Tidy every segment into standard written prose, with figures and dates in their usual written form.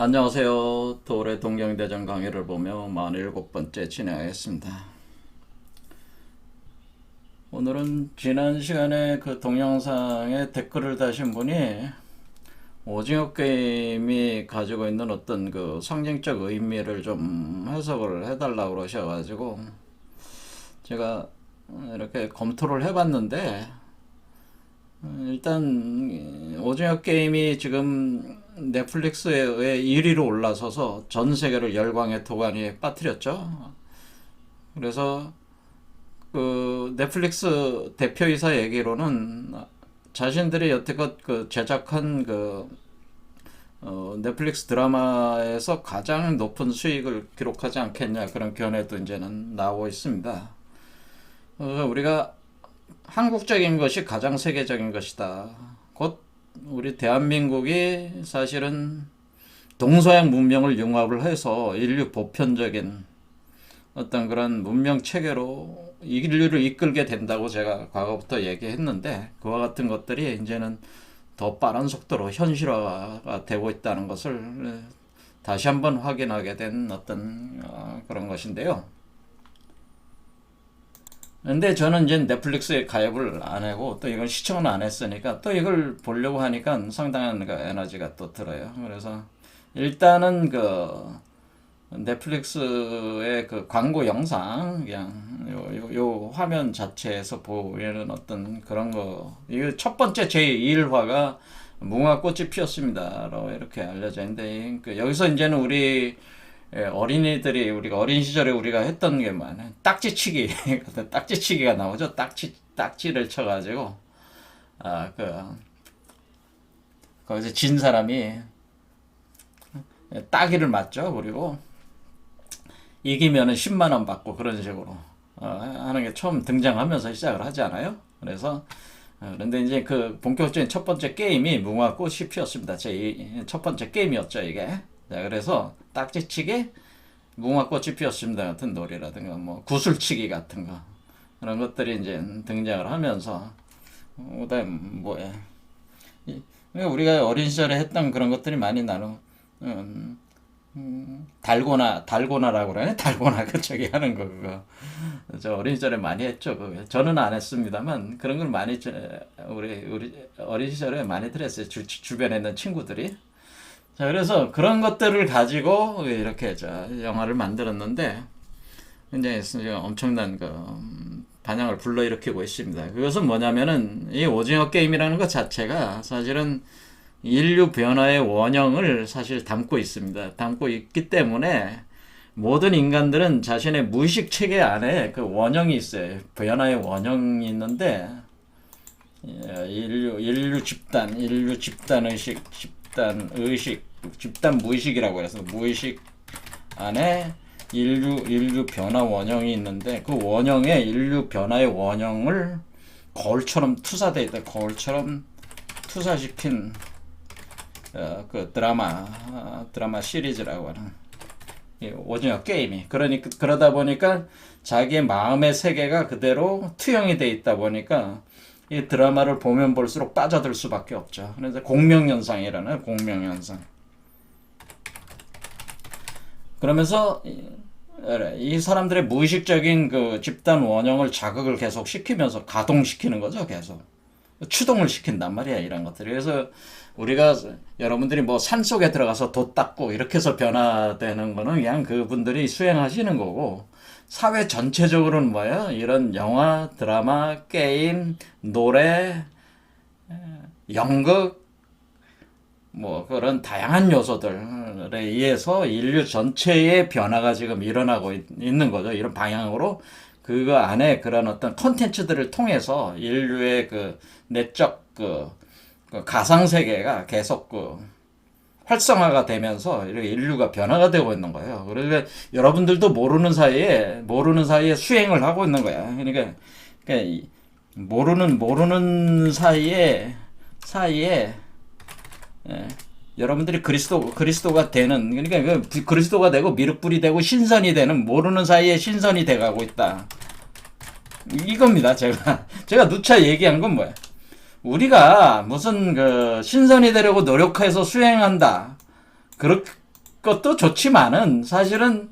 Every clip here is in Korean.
안녕하세요. 도래 동경대전 강의를 보며 47번째 진행하겠습니다. 오늘은 지난 시간에 그 동영상에 댓글을 다신 분이 오징어 게임이 가지고 있는 어떤 그 상징적 의미를 좀 해석을 해달라고 그러셔가지고 제가 이렇게 검토를 해봤는데, 일단 오징어 게임이 지금 넷플릭스에 1위로 올라서서 전 세계를 열광의 도가니에 빠뜨렸죠. 그래서 그 넷플릭스 대표이사 얘기로는 자신들이 여태껏 그 제작한 그 넷플릭스 드라마에서 가장 높은 수익을 기록하지 않겠냐, 그런 견해도 이제는 나오고 있습니다. 우리가 한국적인 것이 가장 세계적인 것이다. 곧 우리 대한민국이 사실은 동서양 문명을 융합을 해서 인류 보편적인 어떤 그런 문명 체계로 인류를 이끌게 된다고 제가 과거부터 얘기했는데, 그와 같은 것들이 이제는 더 빠른 속도로 현실화가 되고 있다는 것을 다시 한번 확인하게 된 어떤 그런 것인데요. 근데 저는 이제 넷플릭스에 가입을 안 하고 또 이걸 시청을 안 했으니까 또 이걸 보려고 하니까 상당한 그 에너지가 또 들어요. 그래서 일단은 그 넷플릭스의 그 광고 영상, 그냥 요 화면 자체에서 보이는 어떤 그런 거, 이거 첫 번째 제1화가 무궁화꽃이 피었습니다라고 이렇게 알려져 있는데, 그 여기서 이제는 우리 어린이들이, 우리가 어린 시절에 우리가 했던 게 뭐냐, 딱지치기 딱지치기가 나오죠. 딱지를 쳐가지고 거기서 진 사람이 따기를 맞죠. 그리고 이기면은 10만 원 받고, 그런 식으로 하는 게 처음 등장하면서 시작을 하잖아요. 그래서 그런데 이제 그 본격적인 첫 번째 게임이 무궁화꽃이 피었습니다. 제 첫 번째 게임이었죠, 이게. 자, 그래서 딱지치기, 무궁화꽃이 피었습니다 같은 노래라든가, 뭐 구슬치기 같은 거, 그런 것들이 이제 등장을 하면서, 그다음 뭐야, 우리가 어린 시절에 했던 그런 것들이 많이 나는, 달고나라고 그러네. 달고나, 그 저기 하는 거, 그거 저 어린 시절에 많이 했죠. 그거 저는 안 했습니다만 그런 걸 많이 우리 어린 시절에 많이들 했어요. 주변에 있는 친구들이. 자, 그래서 그런 것들을 가지고 이렇게 영화를 만들었는데, 굉장히 엄청난 그 반향을 불러일으키고 있습니다. 그것은 뭐냐면은, 이 오징어 게임이라는 것 자체가 사실은 인류 변화의 원형을 사실 담고 있습니다. 담고 있기 때문에 모든 인간들은 자신의 무의식 체계 안에 그 원형이 있어요. 변화의 원형이 있는데, 인류 집단 의식, 집단 무의식이라고 해서 무의식 안에 인류 변화 원형이 있는데, 그 원형에 인류 변화의 원형을 거울처럼 투사되어 있다. 거울처럼 투사시킨 그 드라마 시리즈라고 하는 오징어 게임이, 그러다 보니까 자기의 마음의 세계가 그대로 투영이 돼 있다 보니까 이 드라마를 보면 볼수록 빠져들 수밖에 없죠. 그래서 공명현상이라는, 공명현상. 그러면서 이 사람들의 무의식적인 그 집단 원형을 자극을 계속 시키면서 가동시키는 거죠. 계속 추동을 시킨단 말이야, 이런 것들이. 그래서 우리가, 여러분들이 뭐 산속에 들어가서 돛 닦고 이렇게 해서 변화되는 거는 그냥 그분들이 수행하시는 거고, 사회 전체적으로는 뭐예요? 이런 영화, 드라마, 게임, 노래, 연극, 뭐 그런 다양한 요소들에 의해서 인류 전체의 변화가 지금 일어나고 있는 거죠. 이런 방향으로 그거 안에 그런 어떤 콘텐츠들을 통해서 인류의 그 내적 그 가상 세계가 계속 그 활성화가 되면서 이렇게 인류가 변화가 되고 있는 거예요. 그러니까 여러분들도 모르는 사이에 수행을 하고 있는 거야. 그러니까 모르는 사이에 여러분들이 그리스도가 되는, 그러니까 그리스도가 되고 미륵불이 되고 신선이 되는, 모르는 사이에 신선이 돼가고 있다. 이겁니다. 제가 누차 얘기한 건 뭐야? 우리가 무슨 그 신선이 되려고 노력해서 수행한다. 것도 좋지만은 사실은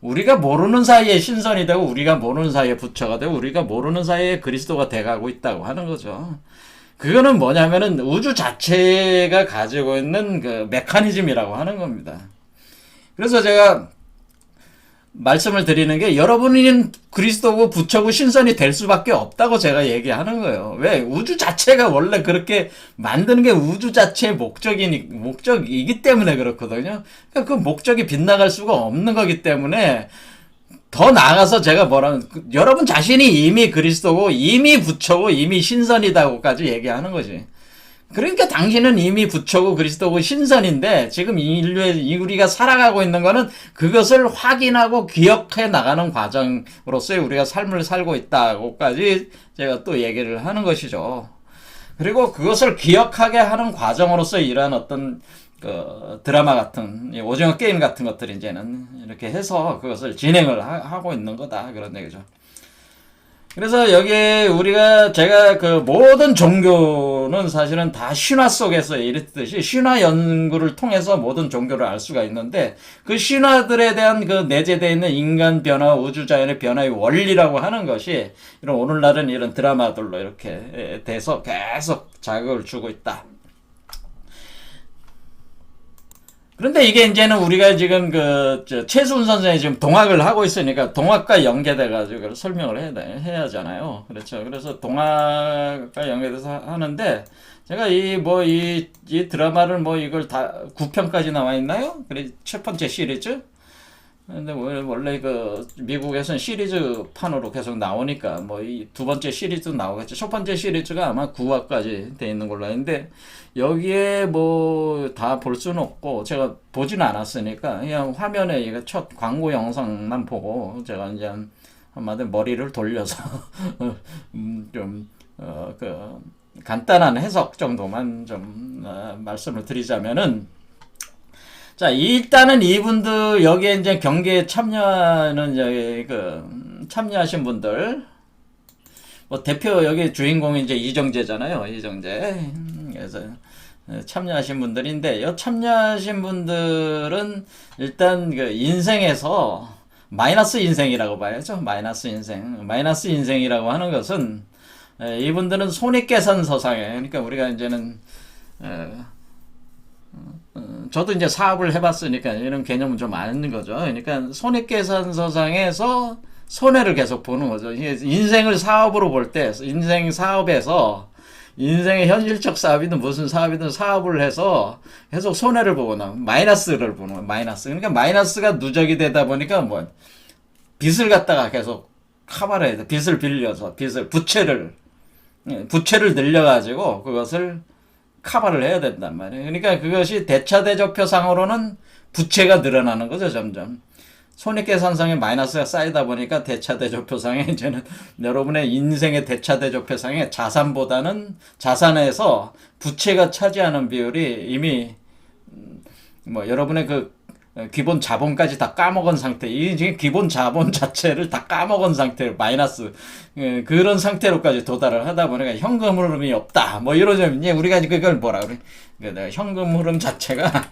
우리가 모르는 사이에 신선이 되고 우리가 모르는 사이에 부처가 되고 우리가 모르는 사이에 그리스도가 돼가고 있다고 하는 거죠. 그거는 뭐냐면은 우주 자체가 가지고 있는 그 메커니즘이라고 하는 겁니다. 그래서 제가 말씀을 드리는 게 여러분이 그리스도고 부처고 신선이 될 수밖에 없다고 제가 얘기하는 거예요. 왜? 우주 자체가 원래 그렇게 만드는 게 우주 자체의 목적이기 때문에 그렇거든요. 그러니까 그 목적이 빗나갈 수가 없는 거기 때문에 더 나아가서 제가 뭐라면 여러분 자신이 이미 그리스도고 이미 부처고 이미 신선이다고까지 얘기하는 거지. 그러니까 당신은 이미 부처고 그리스도고 신선인데 지금 인류의 우리가 살아가고 있는 거는 그것을 확인하고 기억해 나가는 과정으로서의 우리가 삶을 살고 있다고까지 제가 또 얘기를 하는 것이죠. 그리고 그것을 기억하게 하는 과정으로서 이러한 어떤 그 드라마 같은 오징어 게임 같은 것들이 이제는 이렇게 해서 그것을 진행을 하고 있는 거다 그런 얘기죠. 그래서 여기에 제가 그 모든 종교는 사실은 다 신화 속에서 이랬듯이 신화 연구를 통해서 모든 종교를 알 수가 있는데 그 신화들에 대한 그 내재되어 있는 인간 변화, 우주자연의 변화의 원리라고 하는 것이 이런 오늘날은 이런 드라마들로 이렇게 돼서 계속 자극을 주고 있다. 그런데 이게 이제는 우리가 지금 최수훈 선생이 지금 동학을 하고 있으니까 동학과 연계돼가지고 설명을 해야 하잖아요. 그렇죠. 그래서 동학과 연계돼서 하는데 제가 이 드라마를 이걸 다 9편까지 나와 있나요? 그래, 첫 번째 시리즈? 근데 원래 미국에서는 시리즈판으로 계속 나오니까 이 두 번째 시리즈 나오겠죠. 첫 번째 시리즈가 아마 9화까지 돼 있는 걸로 아는데 여기에 다 볼 수는 없고 제가 보지는 않았으니까 그냥 화면에 이거 첫 광고 영상만 보고 제가 이제 한마디 머리를 돌려서 간단한 해석 정도만 좀 말씀을 드리자면은 자, 일단은 이분들, 여기에 이제 경기에 참여하신 분들, 대표, 여기 주인공이 이제 이정재잖아요. 이정재. 그래서, 참여하신 분들인데, 참여하신 분들은 일단 인생에서 마이너스 인생이라고 봐야죠. 마이너스 인생. 마이너스 인생이라고 하는 것은, 이분들은 손익계산 서상에, 그러니까 우리가 이제는, 저도 이제 사업을 해봤으니까 이런 개념은 좀 아는 거죠. 그러니까 손익계산서상에서 손해를 계속 보는 거죠. 인생을 사업으로 볼 때, 인생 사업에서 인생의 현실적 사업이든 무슨 사업이든 사업을 해서 계속 손해를 보거나 마이너스를 보는 거예요. 마이너스. 그러니까 마이너스가 누적이 되다 보니까 빚을 갖다가 계속 커버를 해야 돼. 빚을 빌려서 부채를 늘려가지고 그것을 커버를 해야 된단 말이에요. 그러니까 그것이 대차대조표상으로는 부채가 늘어나는 거죠, 점점. 손익계산상에 마이너스가 쌓이다 보니까 대차대조표상에 이제는 여러분의 인생의 대차대조표상에 자산에서 부채가 차지하는 비율이 이미 여러분의 기본 자본까지 다 까먹은 상태, 이 지금 기본 자본 자체를 다 까먹은 상태로 마이너스 그런 상태로까지 도달을 하다 보니까 현금 흐름이 없다. 이러죠. 이제 우리가 그걸 뭐라 그래? 현금 흐름 자체가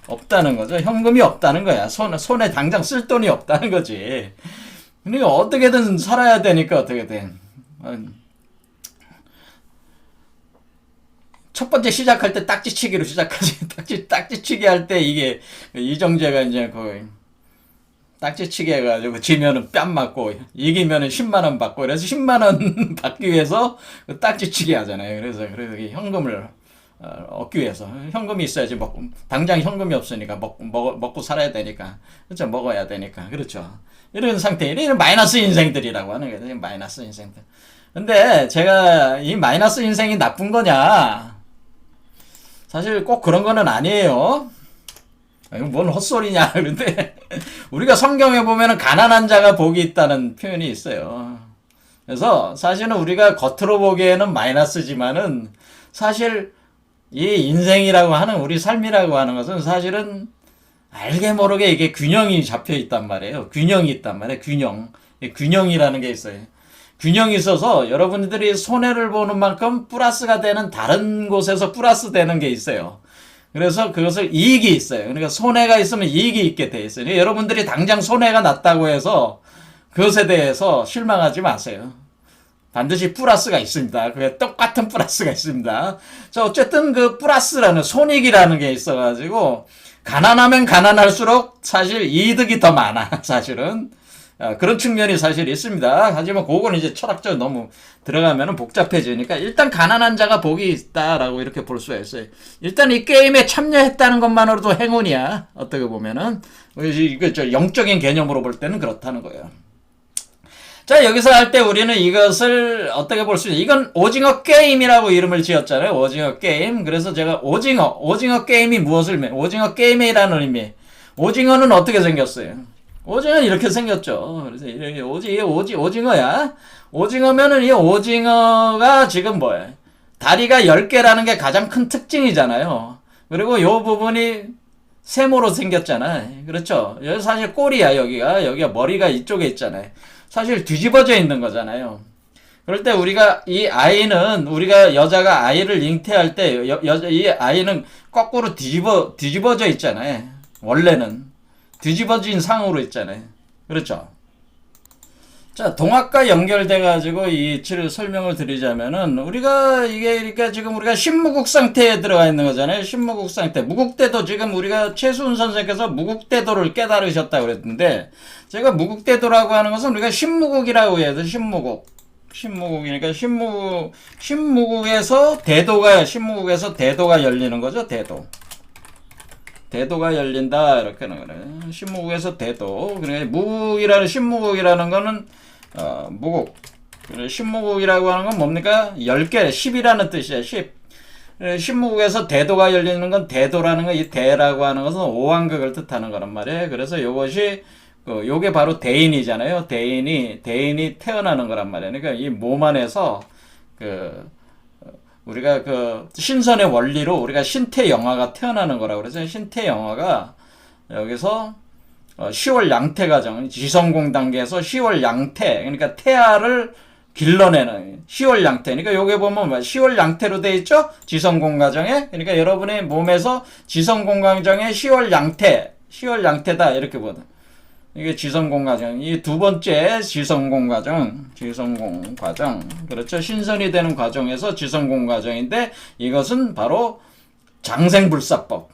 없다는 거죠. 현금이 없다는 거야. 손에 당장 쓸 돈이 없다는 거지. 그러니까 어떻게든 살아야 되니까 어떻게든. 첫 번째 시작할 때 딱지치기로 시작하지. 딱지치기 할 때 이게 이정재가 이제 딱지치기 해가지고 지면은 뺨 맞고 이기면은 10만 원 받고 그래서 10만 원 받기 위해서 딱지치기 하잖아요. 그래서 현금을 얻기 위해서 현금이 있어야지 당장 현금이 없으니까 먹고 살아야 되니까 그렇죠. 먹어야 되니까 그렇죠. 이런 상태 이런 마이너스 인생들이라고 하는 거예요. 마이너스 인생들. 근데 제가 이 마이너스 인생이 나쁜 거냐? 사실 꼭 그런 거는 아니에요. 뭔 헛소리냐. 그런데 우리가 성경에 보면은 가난한 자가 복이 있다는 표현이 있어요. 그래서 사실은 우리가 겉으로 보기에는 마이너스지만은 사실 이 인생이라고 하는 우리 삶이라고 하는 것은 사실은 알게 모르게 이게 균형이 잡혀 있단 말이에요. 균형이 있단 말이에요. 균형이라는 게 있어요. 균형이 있어서 여러분들이 손해를 보는 만큼 플러스가 되는 다른 곳에서 플러스 되는 게 있어요. 그래서 그것을 이익이 있어요. 그러니까 손해가 있으면 이익이 있게 돼 있어요. 그러니까 여러분들이 당장 손해가 났다고 해서 그것에 대해서 실망하지 마세요. 반드시 플러스가 있습니다. 그게 똑같은 플러스가 있습니다. 자, 어쨌든 그 플러스라는 손익이라는 게 있어가지고 가난하면 가난할수록 사실 이득이 더 많아. 사실은 그런 측면이 사실 있습니다. 하지만 그거는 이제 철학적으로 너무 들어가면 복잡해지니까 일단 가난한 자가 복이 있다라고 이렇게 볼 수가 있어요. 일단 이 게임에 참여했다는 것만으로도 행운이야. 어떻게 보면은 이거 영적인 개념으로 볼 때는 그렇다는 거예요. 자, 여기서 할 때 우리는 이것을 어떻게 볼 수 있냐. 이건 오징어 게임이라고 이름을 지었잖아요. 오징어 게임. 그래서 제가 오징어 게임이 무엇을, 오징어 게임이라는 의미. 오징어는 어떻게 생겼어요? 오징어는 이렇게 생겼죠. 그래서 이게 오징어야. 오징어면은 이 오징어가 지금 뭐예요? 다리가 10개라는 게 가장 큰 특징이잖아요. 그리고 요 부분이 세모로 생겼잖아요. 그렇죠? 여기 사실 꼬리야, 여기가 머리가 이쪽에 있잖아요. 사실 뒤집어져 있는 거잖아요. 그럴 때 우리가 이 아이는 우리가 여자가 아이를 잉태할 때 이 아이는 거꾸로 뒤집어져 있잖아요. 원래는 뒤집어진 상으로 있잖아요. 그렇죠? 자, 동학과 연결돼 가지고 이 이치를 설명을 드리자면은 우리가 이게 그러니까 지금 우리가 신무국 상태에 들어가 있는 거잖아요. 신무국 상태. 무국대도 지금 우리가 최수훈 선생께서 무국대도를 깨달으셨다고 그랬는데 제가 무국대도라고 하는 것은 우리가 신무국이라고 해야 돼. 신무국이니까 신무국에서 대도가 열리는 거죠. 대도가 열린다 이렇게 하는 거예요. 신무국에서 대도. 그러니까 신무국이라는 거는 무국. 신무국이라고 하는 건 뭡니까? 10개, 10이라는 뜻이야. 10. 신무국에서 대도가 열리는 건 대도라는 거, 이 대라고 하는 것은 오왕극을 뜻하는 거란 말이에요. 그래서 요것이 요게 바로 대인이잖아요. 대인이 태어나는 거란 말이에요. 그러니까 이 몸 안에서 우리가 신선의 원리로 우리가 신태영화가 태어나는 거라고 그래서 신태영화가 여기서 10월 양태 과정, 지성공 단계에서 10월 양태, 그러니까 태아를 길러내는 10월 양태. 그러니까 요게 보면 10월 양태로 돼 있죠? 지성공 과정에. 그러니까 여러분의 몸에서 지성공 과정에 10월 양태다 이렇게 보다. 이게 지성공 과정. 이 두 번째 지성공 과정. 그렇죠. 신선이 되는 과정에서 지성공 과정인데 이것은 바로 장생불사법.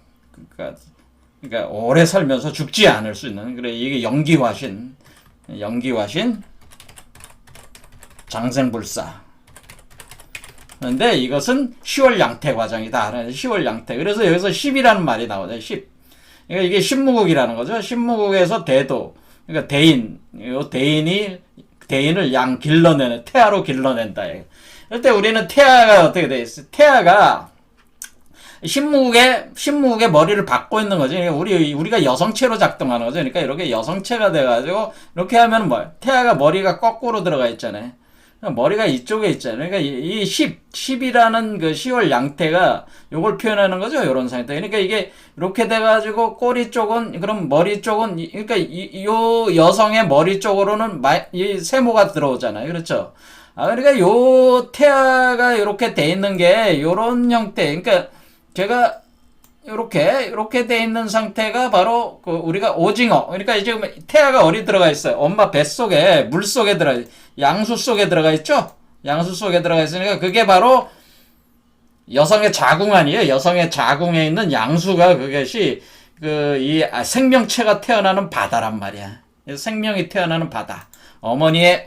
그러니까 오래 살면서 죽지 않을 수 있는. 그래 이게 영기화신. 장생불사. 그런데 이것은 10월 양태 과정이다. 10월 양태. 그래서 여기서 10이라는 말이 나오죠. 10. 그러니까 이게 신무국이라는 거죠. 신무국에서 대도. 그러니까 대인을 길러내는, 태아로 길러낸다. 그럴 때 우리는 태아가 어떻게 돼 있어? 태아가 신무국의 머리를 받고 있는 거지. 그러니까 우리가 여성체로 작동하는 거죠. 그러니까 이렇게 여성체가 돼가지고, 이렇게 하면 태아가 머리가 거꾸로 들어가 있잖아요. 머리가 이쪽에 있잖아요. 그러니까 이 10이라는 그 10월 양태가 요걸 표현하는 거죠. 요런 상태. 그러니까 이게 이렇게 돼가지고 꼬리 쪽은, 그럼 머리 쪽은, 그러니까 요 여성의 머리 쪽으로는 이 세모가 들어오잖아요. 그렇죠? 그러니까 요 태아가 이렇게 돼 있는 게 요런 형태. 그러니까 제가 이렇게 돼 있는 상태가 바로 우리가 오징어. 그러니까 지금 태아가 어디 들어가 있어요? 엄마 뱃속에, 물 속에 양수 속에 들어가 있죠? 양수 속에 들어가 있으니까 그게 바로 여성의 자궁 아니에요? 여성의 자궁에 있는 양수가 그것이 이 생명체가 태어나는 바다란 말이야. 생명이 태어나는 바다. 엄마의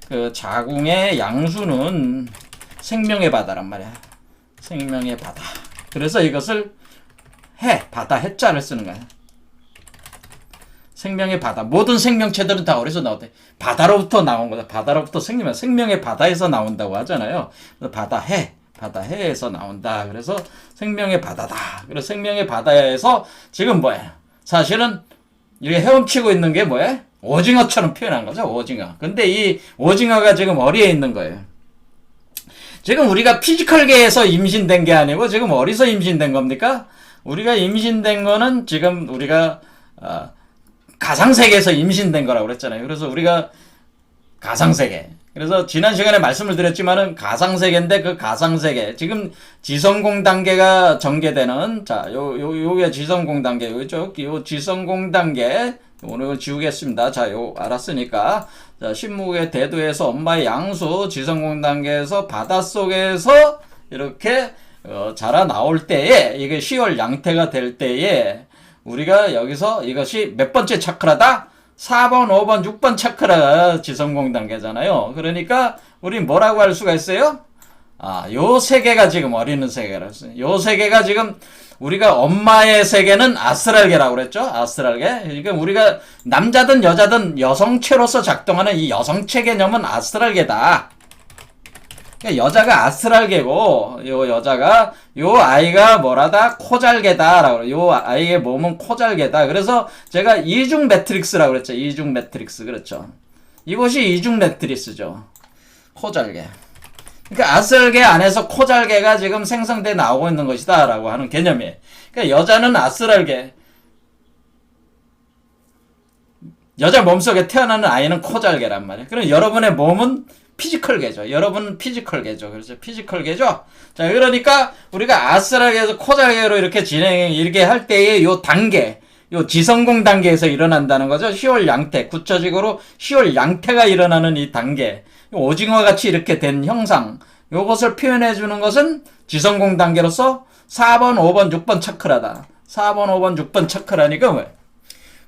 그 자궁의 양수는 생명의 바다란 말이야. 생명의 바다. 그래서 이것을 바다 해자를 쓰는 거야. 생명의 바다. 모든 생명체들은 다 어디서 나오대? 바다로부터 나온 거다. 바다로부터 생명의 바다에서 나온다고 하잖아요. 바다해에서 나온다. 그래서 생명의 바다다. 그래서 생명의 바다에서 지금 사실은 이렇게 헤엄치고 있는 게 오징어처럼 표현한 거죠. 오징어. 근데 이 오징어가 지금 어디에 있는 거예요? 지금 우리가 피지컬계에서 임신된 게 아니고 지금 어디서 임신된 겁니까? 우리가 임신된 거는 지금 우리가 가상세계에서 임신된 거라고 그랬잖아요. 그래서 우리가 가상세계. 그래서 지난 시간에 말씀을 드렸지만은 가상세계인데 그 가상세계 지금 지성공 단계가 전개되는 요게 지성공 단계 요 지성공 단계 오늘 지우겠습니다. 요 알았으니까 신무의 대도에서 엄마의 양수 지성공 단계에서 바닷속에서 이렇게 자라 나올 때에 이게 10월 양태가 될 때에 우리가 여기서 이것이 몇 번째 차크라다? 4번, 5번, 6번 차크라가 지성공 단계잖아요. 그러니까 우리 뭐라고 할 수가 있어요? 요 세계가 지금 어리는 세계라고 했어요. 요 세계가 지금 우리가 엄마의 세계는 아스랄계라고 그랬죠? 아스랄계. 그러니까 우리가 남자든 여자든 여성체로서 작동하는 이 여성체 개념은 아스랄계다. 그러니까 여자가 아스랄계고 요 아이가 뭐라다? 코잘계다라고. 요 아이의 몸은 코잘계다. 그래서 제가 이중 매트릭스라고 그랬죠. 이중 매트릭스. 그렇죠. 이것이 이중 매트릭스죠. 코잘계. 그러니까 아스랄계 안에서 코잘계가 지금 생성돼 나오고 있는 것이다 라고 하는 개념이에요. 그러니까 여자는 아스랄계, 여자 몸속에 태어나는 아이는 코잘계란 말이에요. 그럼 여러분의 몸은 피지컬계죠. 여러분은 피지컬계죠. 그렇죠. 피지컬계죠. 자, 그러니까 우리가 아스랄계에서 코잘계로 이렇게 할 때의 요 단계, 요 지성공 단계에서 일어난다는 거죠. 10월 양태, 구체적으로 10월 양태가 일어나는 이 단계, 오징어 같이 이렇게 된 형상, 요것을 표현해 주는 것은 지성공 단계로서 4번, 5번, 6번 차크라다. 4번, 5번, 6번 차크라니까 뭐야?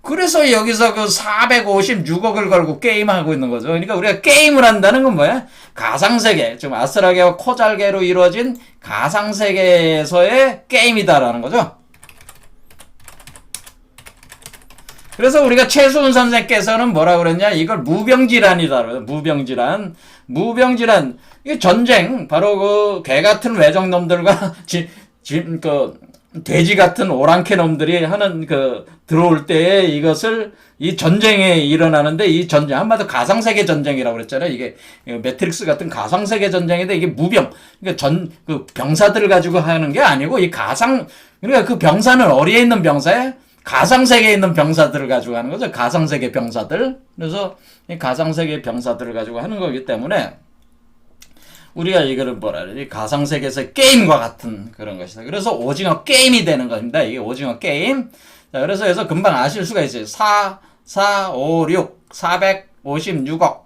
그래서 여기서 그 456억을 걸고 게임하고 있는 거죠. 그러니까 우리가 게임을 한다는 건 뭐야? 가상세계, 지금 아스랄계와 코잘계로 이루어진 가상세계에서의 게임이다라는 거죠. 그래서 우리가 최수훈 선생께서는 뭐라 그랬냐? 이걸 무병질환이다. 무병질환. 이게 전쟁, 바로 그 개 같은 외적놈들과 돼지 같은 오랑캐 놈들이 하는 들어올 때에 이것을 이 전쟁에 일어나는데 이 전쟁 한마디로 가상세계 전쟁이라고 그랬잖아요. 이게 매트릭스 같은 가상세계 전쟁인데 이게 무병. 그러니까 병사들을 가지고 하는 게 아니고 그러니까 그 병사는 어디에 있는 병사에 가상세계에 있는 병사들을 가지고 하는 거죠. 가상세계 병사들. 그래서 이 가상세계 병사들을 가지고 하는 거기 때문에 우리가 이거를 가상세계에서 게임과 같은 그런 것이다. 그래서 오징어 게임이 되는 겁니다. 이게 오징어 게임. 자, 그래서 금방 아실 수가 있어요. 456억.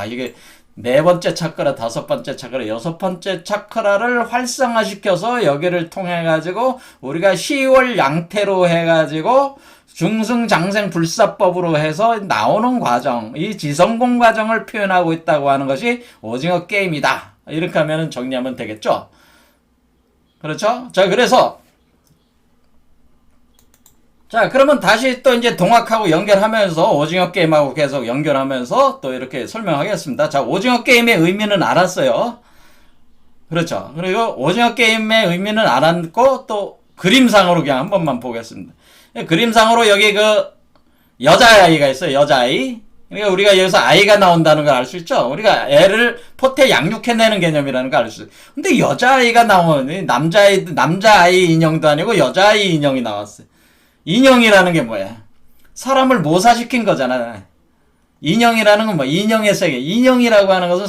이게 네 번째 차크라, 다섯 번째 차크라, 여섯 번째 차크라를 활성화시켜서 여기를 통해 가지고 우리가 10월 양태로 해 가지고 중승장생불사법으로 해서 나오는 과정, 이 지성공 과정을 표현하고 있다고 하는 것이 오징어 게임이다. 이렇게 하면 정리하면 되겠죠. 그렇죠? 그러면 다시 또 이제 동학하고 연결하면서 오징어 게임하고 계속 연결하면서 또 이렇게 설명하겠습니다. 자, 오징어 게임의 의미는 알았어요. 그렇죠. 그리고 오징어 게임의 의미는 알았고 또 그림상으로 그냥 한 번만 보겠습니다. 그림상으로 여기 여자아이가 있어요. 여자아이. 그러니까 우리가 여기서 아이가 나온다는 걸 알 수 있죠. 우리가 애를 포태 양육해내는 개념이라는 걸 알 수 있어요. 근데 여자아이가 나오니 남자아이 인형도 아니고 여자아이 인형이 나왔어요. 인형이라는 게 뭐야? 사람을 모사시킨 거잖아. 인형이라는 건 인형의 세계. 인형이라고 하는 것은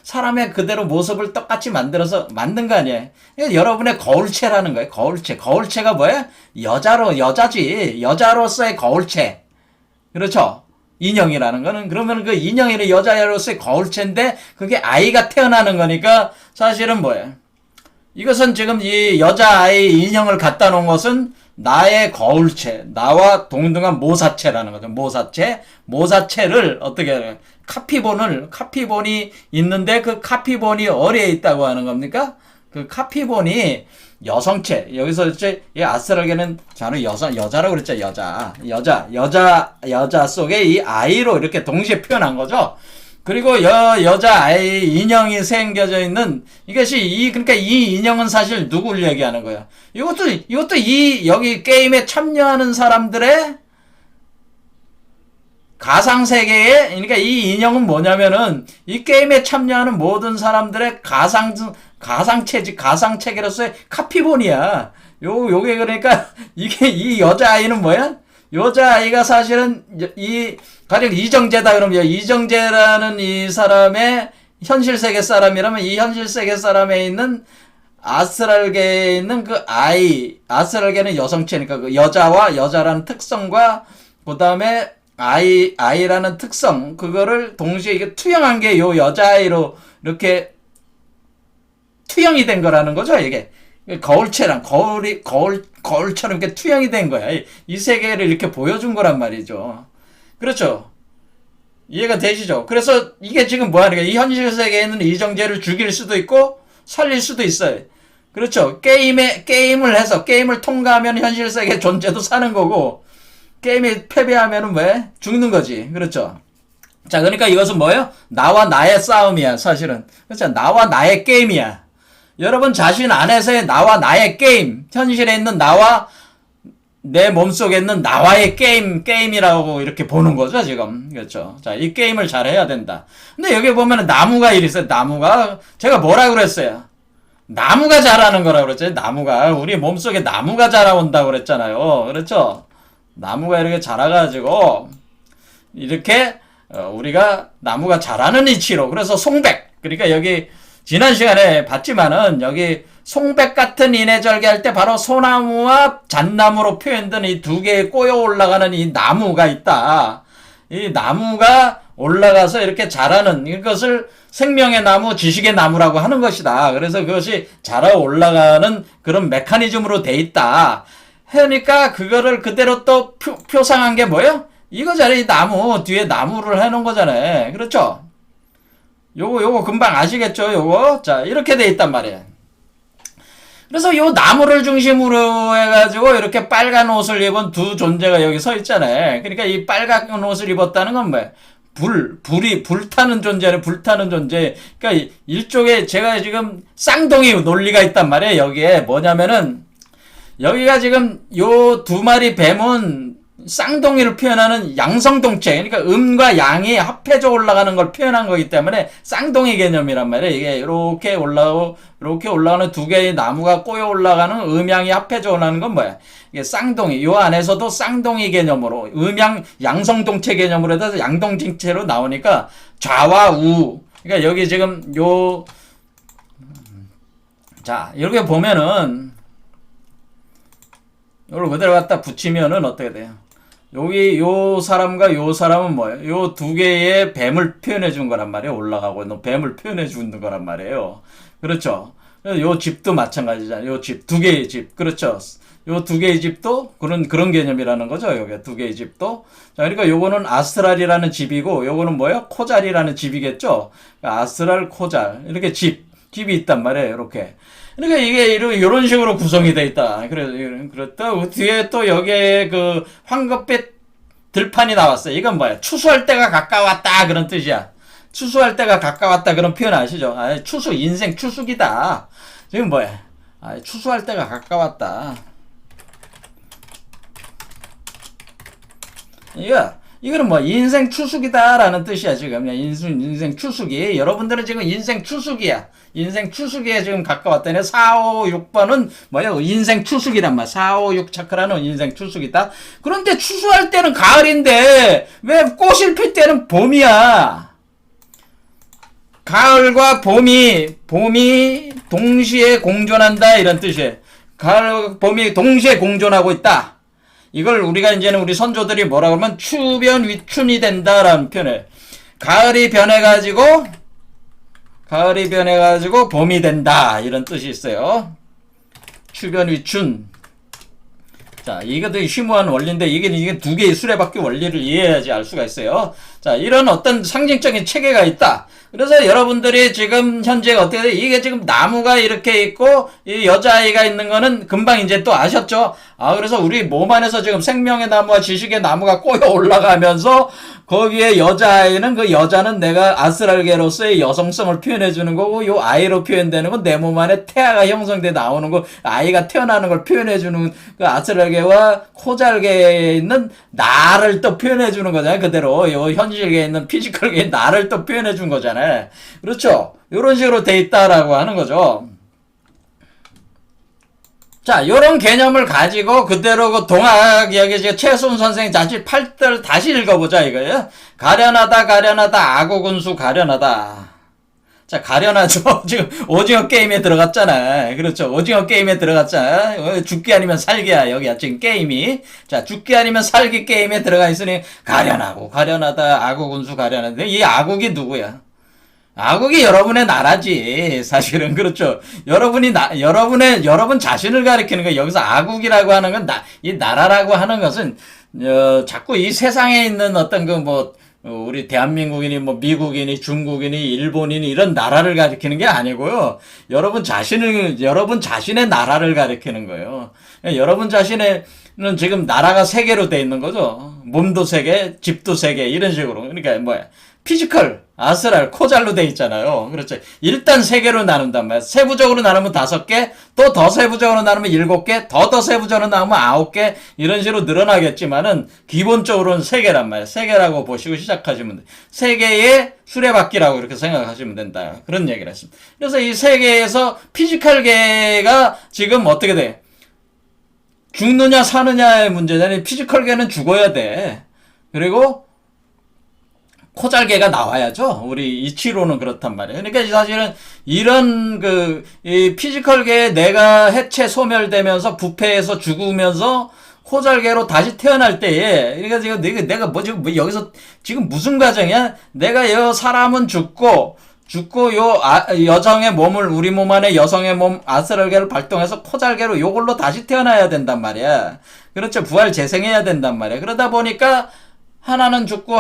사람의 그대로 모습을 똑같이 만들어서 만든 거 아니에요. 그러니까 여러분의 거울체라는 거예요. 거울체가 뭐야? 여자지. 여자로서의 거울체. 그렇죠? 인형이라는 거는 그러면 그 인형이는 여자로서의 거울체인데 그게 아이가 태어나는 거니까 사실은 뭐예요? 이것은 지금 이 여자아이 인형을 갖다 놓은 것은 나의 거울체, 나와 동등한 모사체라는 거죠. 모사체를 어떻게 해요? 카피본이 있는데 그 카피본이 어디에 있다고 하는 겁니까? 그 카피본이 여성체, 여기서 이제 아스트랄계는 저는 여자라고 그랬죠. 여자 속에 이 아이로 이렇게 동시에 표현한 거죠. 그리고 여자아이 인형이 생겨져 있는 그러니까 이 인형은 사실 누굴 얘기하는 거야? 이것도 여기 게임에 참여하는 사람들의 가상세계에, 그러니까 이 인형은 뭐냐면은 이 게임에 참여하는 모든 사람들의 가상체계로서의 카피본이야. 요게 그러니까 이 여자아이는 뭐야? 여자아이가 사실은 가령 이정재다 그러면 이정재라는 이 사람의 현실 세계 사람이라면 이 현실 세계 사람에 있는 아스트랄계에 있는 그 아스트랄계는 여성체니까 그 여자와 여자라는 특성과 그 다음에 아이라는 특성, 그거를 동시에 이게 투영한 게 요 여자아이로 이렇게 투영이 된 거라는 거죠, 이게. 거울처럼 이렇게 투영이 된 거야. 이 세계를 이렇게 보여준 거란 말이죠. 그렇죠. 이해가 되시죠? 그래서 이게 지금 뭐 하는 거야? 이 현실 세계에는 이정재를 죽일 수도 있고, 살릴 수도 있어요. 그렇죠. 게임을 해서, 게임을 통과하면 현실 세계 존재도 사는 거고, 게임에 패배하면은 왜? 죽는 거지. 그렇죠. 자, 그러니까 이것은 뭐예요? 나와 나의 싸움이야, 사실은. 그렇죠. 나와 나의 게임이야. 여러분 자신 안에서의 나와 나의 게임, 현실에 있는 나와 내 몸속에 있는 나와의 게임이라고 이렇게 보는 거죠, 지금. 그렇죠. 자, 이 게임을 잘 해야 된다. 근데 여기 보면은 나무가 있어요. 나무가, 제가 뭐라 그랬어요? 나무가 자라는 거라고 그랬죠. 나무가. 우리 몸속에 나무가 자라온다고 그랬잖아요. 그렇죠? 나무가 이렇게 자라가지고, 이렇게, 우리가 나무가 자라는 위치로. 그래서 송백. 그러니까 여기, 지난 시간에 봤지만은, 여기, 송백 같은 이내절개 할 때 바로 소나무와 잣나무로 표현된 이 두 개의 꼬여 올라가는 이 나무가 있다. 이 나무가 올라가서 이렇게 자라는 이것을 생명의 나무, 지식의 나무라고 하는 것이다. 그래서 그것이 자라 올라가는 그런 메커니즘으로 돼 있다. 그러니까 그거를 그대로 또 표상한 게 뭐예요? 이거잖아요. 이 나무 뒤에 나무를 해놓은 거잖아요. 그렇죠? 요거 금방 아시겠죠? 요거 자 이렇게 돼 있단 말이에요. 그래서 요 나무를 중심으로 해가지고 이렇게 빨간 옷을 입은 두 존재가 여기 서 있잖아요. 그러니까 이 빨간 옷을 입었다는 건 뭐예요? 불타는 존재는 불타는 존재. 그러니까 일종의 제가 지금 쌍둥이 논리가 있단 말이에요. 여기에 뭐냐면은 여기가 지금 요 두 마리 뱀은 쌍둥이를 표현하는 양성동체, 그러니까 음과 양이 합해져 올라가는 걸 표현한 거기 때문에 쌍둥이 개념이란 말이에요. 이게 이렇게 올라가는 두 개의 나무가 꼬여 올라가는 음양이 합해져 올라가는 건 뭐야? 이게 쌍둥이. 요 안에서도 쌍둥이 개념으로 음양 양성동체 개념으로 해서 양동징체로 나오니까 좌와 우. 그러니까 여기 지금 자 이렇게 보면은 이걸 그대로 갖다 붙이면은 어떻게 돼요? 여기 요 사람과 요 사람은 뭐예요? 요 두 개의 뱀을 표현해 준 거란 말이에요. 올라가고 있는 뱀을 표현해 준 거란 말이에요. 그렇죠? 요 집도 마찬가지잖아요. 요 집, 두 개의 집. 그렇죠? 요 두 개의 집도 그런 개념이라는 거죠. 여기 두 개의 집도. 자, 그러니까 요거는 아스트랄이라는 집이고 요거는 뭐예요? 코잘이라는 집이겠죠? 아스트랄, 코잘. 이렇게 집이 있단 말이에요. 이렇게. 그러니까 이게 이런 식으로 구성이 돼 있다. 그렇다. 뒤에 또 여기에 그 황급빛 들판이 나왔어요. 이건 뭐야? 추수할 때가 가까웠다. 그런 뜻이야. 추수할 때가 가까웠다. 그런 표현 아시죠? 인생 추수기다. 지금 뭐야? 추수할 때가 가까웠다. 이거는 뭐 인생 추수기다라는 뜻이야. 지금 인생 추수기. 여러분들은 지금 인생 추수기야. 인생 추수기에 지금 가까웠다네. 4, 5, 6번은 뭐야? 인생 추수기란 말. 4, 5, 6 차크라는 인생 추수기다. 그런데 추수할 때는 가을인데 왜 꽃을 필 때는 봄이야? 가을과 봄이 동시에 공존한다 이런 뜻이에요. 가을과 봄이 동시에 공존하고 있다. 이걸 우리가 이제는 우리 선조들이 뭐라 그러면 추변 위춘이 된다라는 표현을. 가을이 변해가지고 봄이 된다 이런 뜻이 있어요. 추변 위춘. 자, 이것도 심오한 원리인데 이게 두 개의 수레바퀴 원리를 이해해야지 알 수가 있어요. 자, 이런 어떤 상징적인 체계가 있다. 그래서 여러분들이 지금 현재 어떻게 돼? 이게 지금 나무가 이렇게 있고 이 여자아이가 있는 거는 금방 이제 또 아셨죠? 그래서 우리 몸 안에서 지금 생명의 나무와 지식의 나무가 꼬여 올라가면서 거기에 여자아이는 그 여자는 내가 아스트랄계로서의 여성성을 표현해 주는 거고 요 아이로 표현되는 건 내 몸 안에 태아가 형성돼 나오는 거 아이가 태어나는 걸 표현해 주는 그 아스트랄계와 코잘계에 있는 나를 또 표현해 주는 거잖아요. 그대로 요 현실계에 있는 피지컬계의 나를 또 표현해 준 거잖아요. 그렇죠? 요런 식으로 돼 있다라고 하는 거죠. 자, 요런 개념을 가지고 그대로 그 동학 여기 지금 최순 선생 자필 8들 다시 읽어보자 이거예요. 가련하다 아구군수 가련하다. 자, 가련하죠. 지금 오징어 게임에 들어갔잖아. 그렇죠. 오징어 게임에 들어갔잖아. 죽기 아니면 살기야. 여기야 지금 게임이. 자, 죽기 아니면 살기 게임에 들어가 있으니 가련하다 아구군수 가련하다. 이 아국이 누구야? 아국이 여러분의 나라지. 사실은 그렇죠. 여러분 자신을 가리키는 거 여기서 아국이라고 하는 건 이 나라라고 하는 것은 자꾸 이 세상에 있는 어떤 그 뭐 우리 대한민국이니 뭐 미국이니 중국이니 일본이니 이런 나라를 가리키는 게 아니고요. 여러분 자신의 나라를 가리키는 거예요. 여러분 자신의 는 지금 나라가 세 개로 돼 있는 거죠. 몸도 세 개, 집도 세 개 이런 식으로. 그러니까 뭐야? 피지컬, 아스랄, 코잘로 돼 있잖아요. 그렇죠. 일단 세 개로 나눈단 말이야. 세부적으로 나누면 5개, 또 더 세부적으로 나누면 7개, 더 세부적으로 나누면 9개, 이런 식으로 늘어나겠지만은, 기본적으로는 세 개란 말이야. 세 개라고 보시고 시작하시면 돼. 세 개의 수레바퀴라고 이렇게 생각하시면 된다. 그런 얘기를 했습니다. 그래서 이 세 개에서 피지컬계가 지금 어떻게 돼? 죽느냐 사느냐의 문제잖아요. 피지컬계는 죽어야 돼. 그리고 코잘개가 나와야죠. 우리 이치로는 그렇단 말이에요. 그러니까 사실은 이런 이 피지컬계에 내가 해체 소멸되면서 부패해서 죽으면서 코잘개로 다시 태어날 때에, 그러니까 지금 내가 지금 여기서 지금 무슨 과정이야? 내가 사람은 죽고 여성의 몸을, 우리 몸 안에 여성의 몸, 아스랄계를 발동해서 코잘개로 요걸로 다시 태어나야 된단 말이야. 그렇죠. 부활 재생해야 된단 말이야. 그러다 보니까 하나는 죽고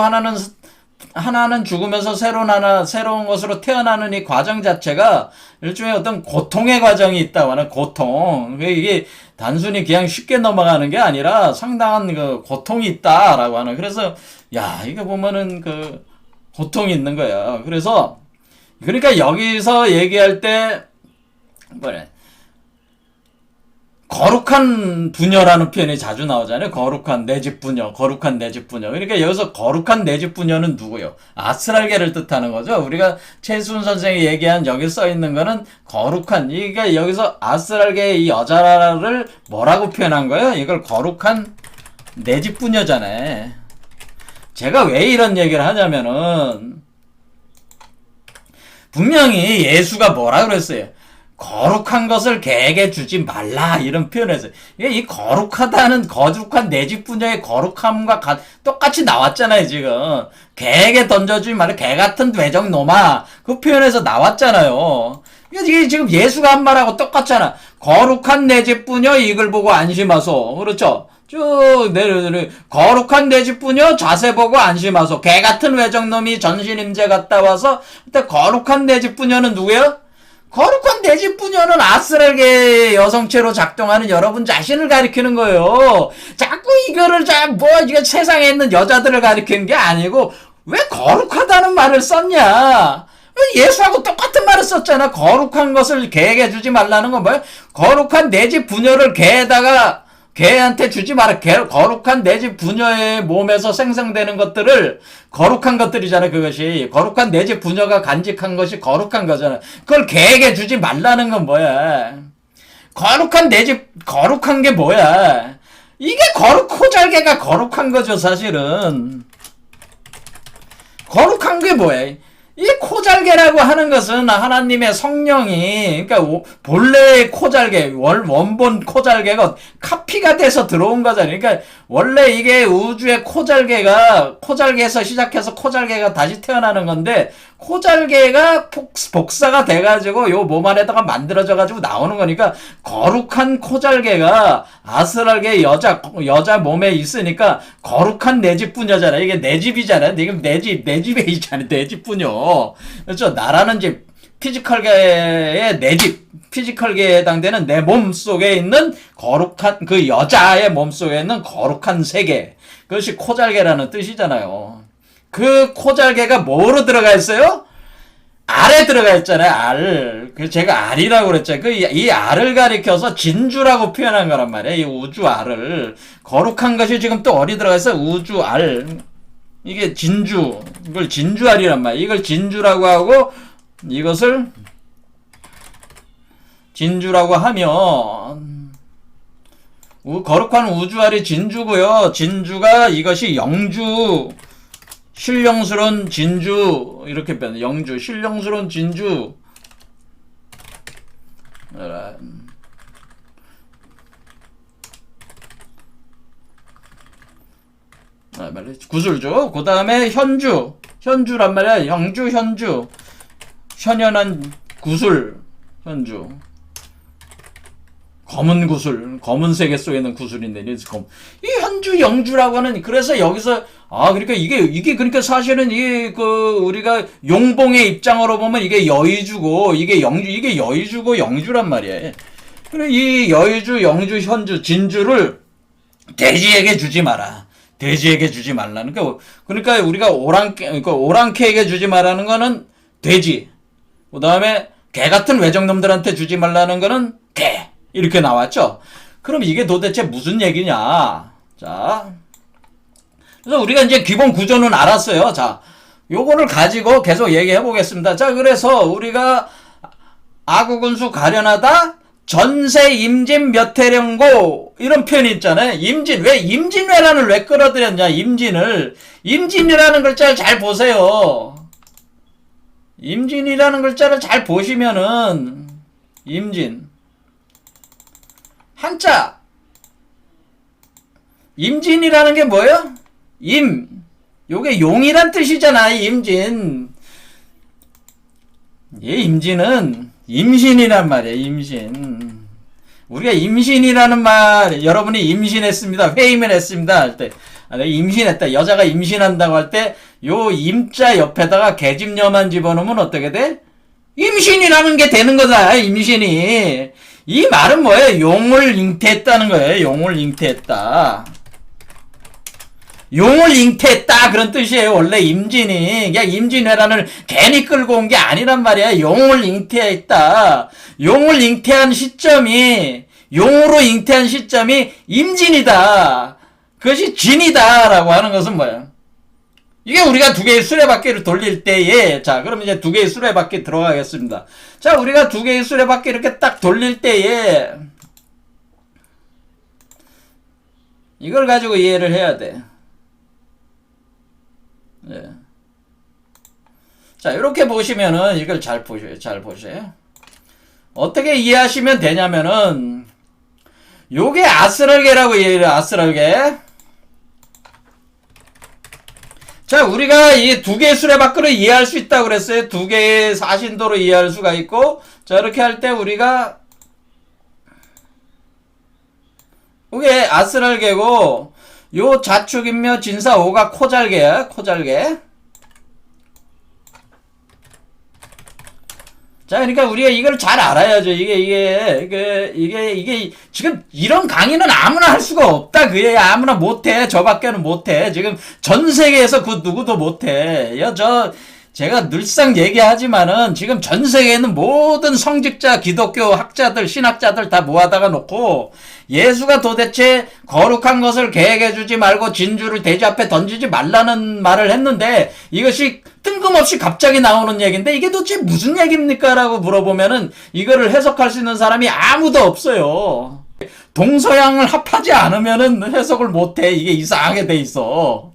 하나는 죽으면서 새로운 것으로 태어나는 이 과정 자체가 일종의 어떤 고통의 과정이 있다고 하는 고통. 이게 단순히 그냥 쉽게 넘어가는 게 아니라 상당한 고통이 있다라고 하는. 그래서, 이거 보면은 고통이 있는 거야. 그러니까 여기서 얘기할 때, 거룩한 부녀라는 표현이 자주 나오잖아요. 거룩한 내 집 부녀. 그러니까 여기서 거룩한 내 집 부녀는 누구요? 아스랄계를 뜻하는 거죠. 우리가 최순 선생이 얘기한 여기 써 있는 거는 거룩한, 그러니까 여기서 아스랄계의 이 여자를 뭐라고 표현한 거예요? 이걸 거룩한 내 집 부녀잖아요. 제가 왜 이런 얘기를 하냐면은, 분명히 예수가 뭐라 그랬어요? 거룩한 것을 개에게 주지 말라, 이런 표현을 했어요. 이 거룩하다는, 거룩한 내 집 부녀의 거룩함과 똑같이 나왔잖아요, 지금. 개에게 던져주지 말라, 개 같은 외적 놈아. 그 표현에서 나왔잖아요. 이게 지금 예수가 한 말하고 똑같잖아. 거룩한 내 집 부녀 이걸 보고 안심하소. 그렇죠? 쭉 내려 거룩한 내 집 부녀 자세 보고 안심하소. 개 같은 외적 놈이 전신 임재 갔다 와서, 그때 거룩한 내 집 부녀는 누구예요? 거룩한 내 집 부녀는 아스랄계 여성체로 작동하는 여러분 자신을 가리키는 거예요. 자꾸 이거를 이거 세상에 있는 여자들을 가리키는 게 아니고, 왜 거룩하다는 말을 썼냐? 예수하고 똑같은 말을 썼잖아. 거룩한 것을 개에게 주지 말라는 건 뭐야? 거룩한 내 집 부녀를 개한테 주지 마라. 거룩한 내 집 부녀의 몸에서 생성되는 것들을, 거룩한 것들이잖아, 그것이. 거룩한 내 집 부녀가 간직한 것이 거룩한 거잖아. 그걸 개에게 주지 말라는 건 뭐야? 거룩한 게 뭐야? 이게 코잘개가 거룩한 거죠, 사실은. 거룩한 게 뭐야? 이 코잘개라고 하는 것은 하나님의 성령이, 그러니까 본래의 코잘개, 원본 코잘개가 카피가 돼서 들어온 거잖아요. 그러니까 원래 이게 우주의 코잘개에서 시작해서 코잘개가 다시 태어나는 건데, 코잘개가 복사가 돼가지고 요 몸 안에다가 만들어져가지고 나오는 거니까, 거룩한 코잘개가 아스랄계 여자 몸에 있으니까 거룩한 내 집 부녀잖아. 이게 내 집이잖아. 지금 내 집에 있잖아. 내 집 부녀. 그렇죠? 나라는 집, 피지컬계의 내 집, 피지컬계에 해당되는 내 몸 속에 있는 거룩한, 그 여자의 몸 속에 있는 거룩한 세계. 그것이 코잘개라는 뜻이잖아요. 그 코잘개가 뭐로 들어가 있어요? 알에 들어가 있잖아요, 알. 제가 알이라고 그랬잖아요. 이 알을 가리켜서 진주라고 표현한 거란 말이에요. 이 우주 알을. 거룩한 것이 지금 또 어디 들어가 있어요? 우주 알. 이게 진주. 이걸 진주알이란 말이에요. 이걸 진주라고 하고, 이것을 진주라고 하면, 거룩한 우주아리 진주고요. 진주가 이것이 영주, 신령스러운 진주 이렇게 변해. 영주, 신령스러운 진주. 구슬주. 그 다음에 현주란 말이야. 영주, 현주. 현연한 구슬, 현주. 검은 구슬, 검은색에 쏘이는 구슬인데, 이 현주, 영주라고 하는, 그래서 여기서, 그러니까 이게, 그러니까 사실은 우리가 용봉의 입장으로 보면 이게 여의주고, 이게 여의주고 영주란 말이에요. 그래, 이 여의주, 영주, 현주, 진주를 돼지에게 주지 마라. 돼지에게 주지 말라는 거. 그러니까 우리가 오랑캐에게 주지 말라는 거는 돼지. 그 다음에 개 같은 외적놈들한테 주지 말라는 거는 개. 이렇게 나왔죠? 그럼 이게 도대체 무슨 얘기냐? 자. 그래서 우리가 이제 기본 구조는 알았어요. 자. 요거를 가지고 계속 얘기해 보겠습니다. 자, 그래서 우리가 아구군수 가련하다 전세 임진 몇 해령고 이런 표현이 있잖아요. 임진. 왜 임진왜란을 왜 끌어들였냐? 임진이라는 글자를 잘 보세요. 임진이라는 글자를 잘 보시면은 임진 한자 임진이라는 게 뭐예요? 요게 용이란 뜻이잖아. 임진. 임진은 임신이란 말이야. 임신. 우리가 임신이라는 말, 여러분이 임신했습니다, 회의면 했습니다 할 때, 내가 임신했다, 여자가 임신한다고 할 때 요 임자 옆에다가 계집녀만 집어넣으면 어떻게 돼? 임신이라는 게 되는 거다. 임신이. 이 말은 뭐예요? 용을 잉태했다는 거예요. 용을 잉태했다. 용을 잉태했다 그런 뜻이에요. 원래 임진이. 그냥 임진왜란을 괜히 끌고 온 게 아니란 말이야. 용을 잉태했다. 용을 잉태한 시점이, 용으로 잉태한 시점이 임진이다. 그것이 진이다 라고 하는 것은 뭐야? 이게 우리가 두 개의 수레바퀴를 돌릴 때에, 자, 그럼 이제 두 개의 수레바퀴 들어가겠습니다. 자, 우리가 두 개의 수레바퀴 이렇게 딱 돌릴 때에, 이걸 가지고 이해를 해야 돼. 예. 자, 이렇게 보시면은, 이걸 잘 보세요. 어떻게 이해하시면 되냐면은, 요게 아스랄게라고 이해해요, 아스랄게. 자, 우리가 이 두 개의 수레바퀴를 이해할 수 있다고 그랬어요. 두 개의 사신도로 이해할 수가 있고, 자, 이렇게 할 때 우리가, 이게 아스랄게고, 요 자축인묘 진사 5가 코잘개야, 코잘개. 자, 그러니까 우리가 이걸 잘 알아야죠. 이게, 지금 이런 강의는 아무나 할 수가 없다. 그게 아무나 못해. 저밖에는 못해. 지금 전 세계에서 그 누구도 못해. 제가 늘상 얘기하지만은 지금 전 세계에 있는 모든 성직자, 기독교 학자들, 신학자들 다 모아다가 놓고 예수가 도대체 거룩한 것을 계획해주지 말고 진주를 돼지 앞에 던지지 말라는 말을 했는데 이것이 뜬금없이 갑자기 나오는 얘기인데 이게 도대체 무슨 얘기입니까? 라고 물어보면은 이거를 해석할 수 있는 사람이 아무도 없어요. 동서양을 합하지 않으면은 해석을 못해. 이게 이상하게 돼 있어.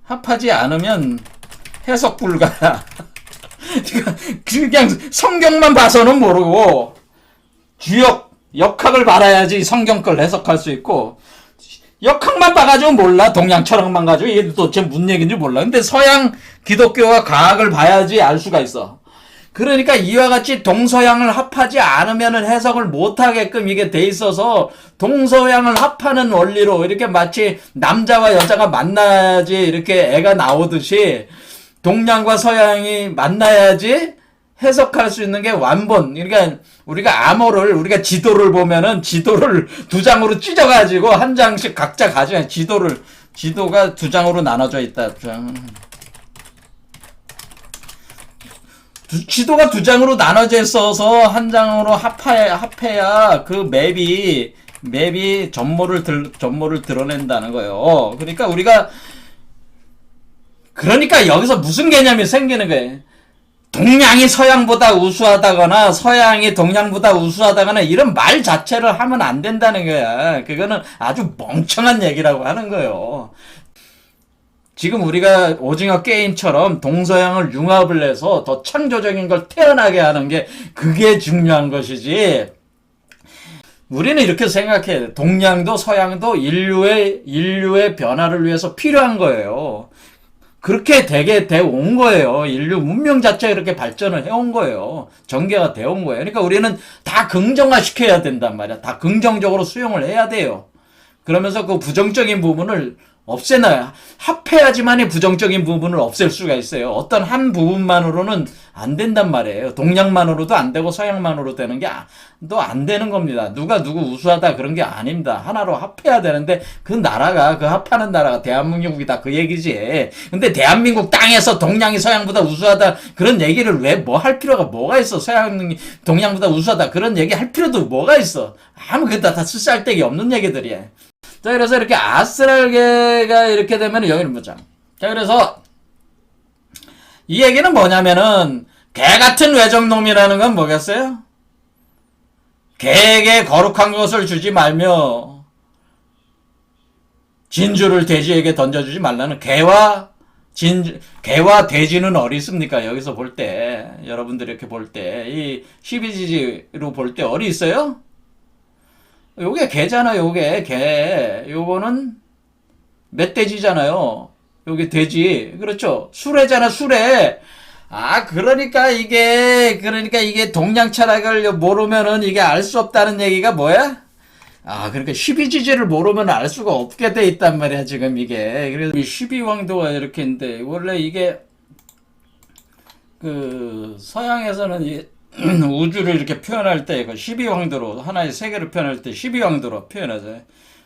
합하지 않으면 해석 불가야. 그냥 성경만 봐서는 모르고 역학을 봐야지 성경 걸 해석할 수 있고 역학만 봐가지고 몰라. 동양 철학만 가지고 이게 도대체 무슨 얘기인지 몰라. 근데 서양 기독교와 과학을 봐야지 알 수가 있어. 그러니까 이와 같이 동서양을 합하지 않으면 해석을 못하게끔 이게 돼 있어서 동서양을 합하는 원리로 이렇게 마치 남자와 여자가 만나야지 이렇게 애가 나오듯이 동양과 서양이 만나야지 해석할 수 있는 게 완본. 그러니까 우리가 지도를 보면은 지도를 두 장으로 찢어가지고 한 장씩 각자 가져야 지도가 두 장으로 나눠져 있다. 지도가 두 장으로 나눠져 있어서 한 장으로 합해야 그 맵이 전모를 드러낸다는 거예요. 그러니까 여기서 무슨 개념이 생기는 거예요. 동양이 서양보다 우수하다거나 서양이 동양보다 우수하다거나 이런 말 자체를 하면 안 된다는 거야. 그거는 아주 멍청한 얘기라고 하는 거예요. 지금 우리가 오징어 게임처럼 동서양을 융합을 해서 더 창조적인 걸 태어나게 하는 게 그게 중요한 것이지. 우리는 이렇게 생각해. 동양도 서양도 인류의 변화를 위해서 필요한 거예요. 그렇게 되게 돼 온 거예요. 인류 문명 자체가 이렇게 발전을 해온 거예요. 전개가 돼 온 거예요. 그러니까 우리는 다 긍정화 시켜야 된단 말이야. 다 긍정적으로 수용을 해야 돼요. 그러면서 그 부정적인 부분을 없애놔야, 합해야지만이 부정적인 부분을 없앨 수가 있어요. 어떤 한 부분만으로는 안 된단 말이에요. 동양만으로도 안 되고 서양만으로 되는 게 또 안 되는 겁니다. 누가 누구 우수하다 그런 게 아닙니다. 하나로 합해야 되는데 그 나라가, 그 합하는 나라가 대한민국이다 그 얘기지. 근데 대한민국 땅에서 동양이 서양보다 우수하다 그런 얘기를 왜 뭐 할 필요가 뭐가 있어. 서양이 동양보다 우수하다 그런 얘기 할 필요도 뭐가 있어. 아무 그다 쓸데기 없는 얘기들이야. 자, 그래서 이렇게 아스랄게가 이렇게 되면 여기는 뭐죠? 자, 그래서 이 얘기는 뭐냐면은 개 같은 외적놈이라는 건 뭐겠어요? 개에게 거룩한 것을 주지 말며 진주를 돼지에게 던져주지 말라는 개와 돼지는 어디 있습니까? 여기서 볼 때, 여러분들이 이렇게 볼 때, 이 12지지로 볼 때 어디 있어요? 요게 개잖아, 요게 개. 요거는 멧돼지잖아요. 요게 돼지. 그렇죠? 수레잖아, 수레. 그러니까 이게 동양 철학을 모르면은 이게 알 수 없다는 얘기가 뭐야? 그러니까 12지지를 모르면 알 수가 없게 돼 있단 말이야, 지금 이게. 그래서 이 12왕도가 이렇게 있는데, 원래 이게, 서양에서는 우주를 이렇게 표현할 때, 12왕도로, 하나의 세계를 표현할 때 12왕도로 표현하죠.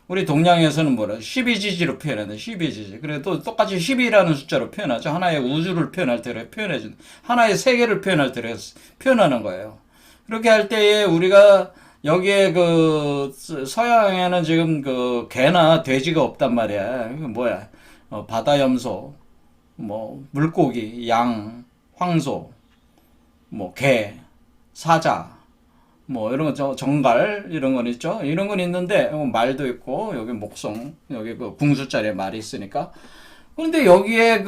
우리 동양에서는 뭐라? 12지지로 표현하는데, 12지지. 그래, 또 똑같이 12라는 숫자로 표현하죠. 하나의 우주를 표현할 때, 그래, 표현해준. 하나의 세계를 표현할 때, 그래, 표현하는 거예요. 그렇게 할 때에 우리가, 여기에 서양에는 지금 개나 돼지가 없단 말이야. 뭐야? 바다 염소, 물고기, 양, 황소, 개, 사자, 이런 거, 정갈, 이런 건 있죠? 이런 건 있는데, 말도 있고, 여기 목성, 여기 궁수자리에 말이 있으니까. 그런데 여기에는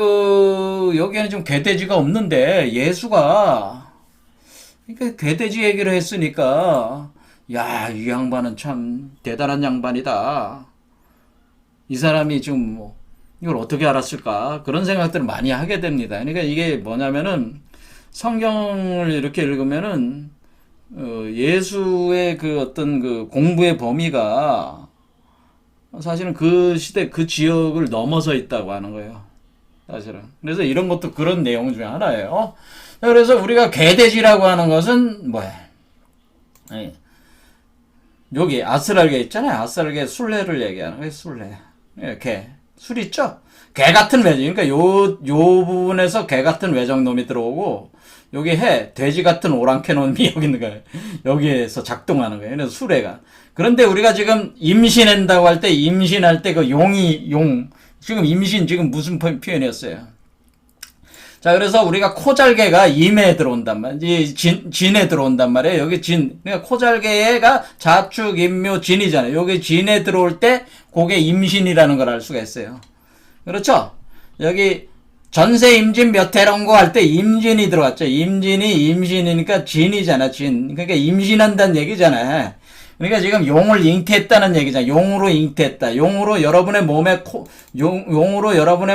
좀 개돼지가 없는데, 예수가, 그러니까 개돼지 얘기를 했으니까, 야, 이 양반은 참 대단한 양반이다. 이 사람이 지금 이걸 어떻게 알았을까? 그런 생각들을 많이 하게 됩니다. 그러니까 이게 뭐냐면은, 성경을 이렇게 읽으면은 예수의 어떤 공부의 범위가 사실은 그 시대 그 지역을 넘어서 있다고 하는 거예요. 사실은. 그래서 이런 것도 그런 내용 중에 하나예요. 그래서 우리가 개돼지라고 하는 것은 뭐야? 여기 아스랄게 있잖아요. 아스랄게 술래를 얘기하는 거예요. 술래. 개. 술 있죠? 개 같은 외적. 그러니까 요 부분에서 개 같은 외적놈이 들어오고, 여기 돼지 같은 오랑캐놈이 여기 있는 거예요. 여기에서 작동하는 거예요. 그래서 수레가. 그런데 우리가 지금 임신한다고 할 때, 임신할 때 지금 임신, 지금 무슨 표현이었어요? 자, 그래서 우리가 코잘개가 임에 들어온단 말이에요. 진에 들어온단 말이에요. 여기 그러니까 코잘개가 자축, 임묘, 진이잖아요. 여기 진에 들어올 때, 그게 임신이라는 걸 알 수가 있어요. 그렇죠? 여기 전세 임진 몇 해론고 할 때 임진이 들어갔죠. 임진이 임신이니까 진이잖아, 진. 그러니까 임신한다는 얘기잖아. 그러니까 지금 용을 잉태했다는 얘기잖아. 용으로 잉태했다. 용으로 여러분의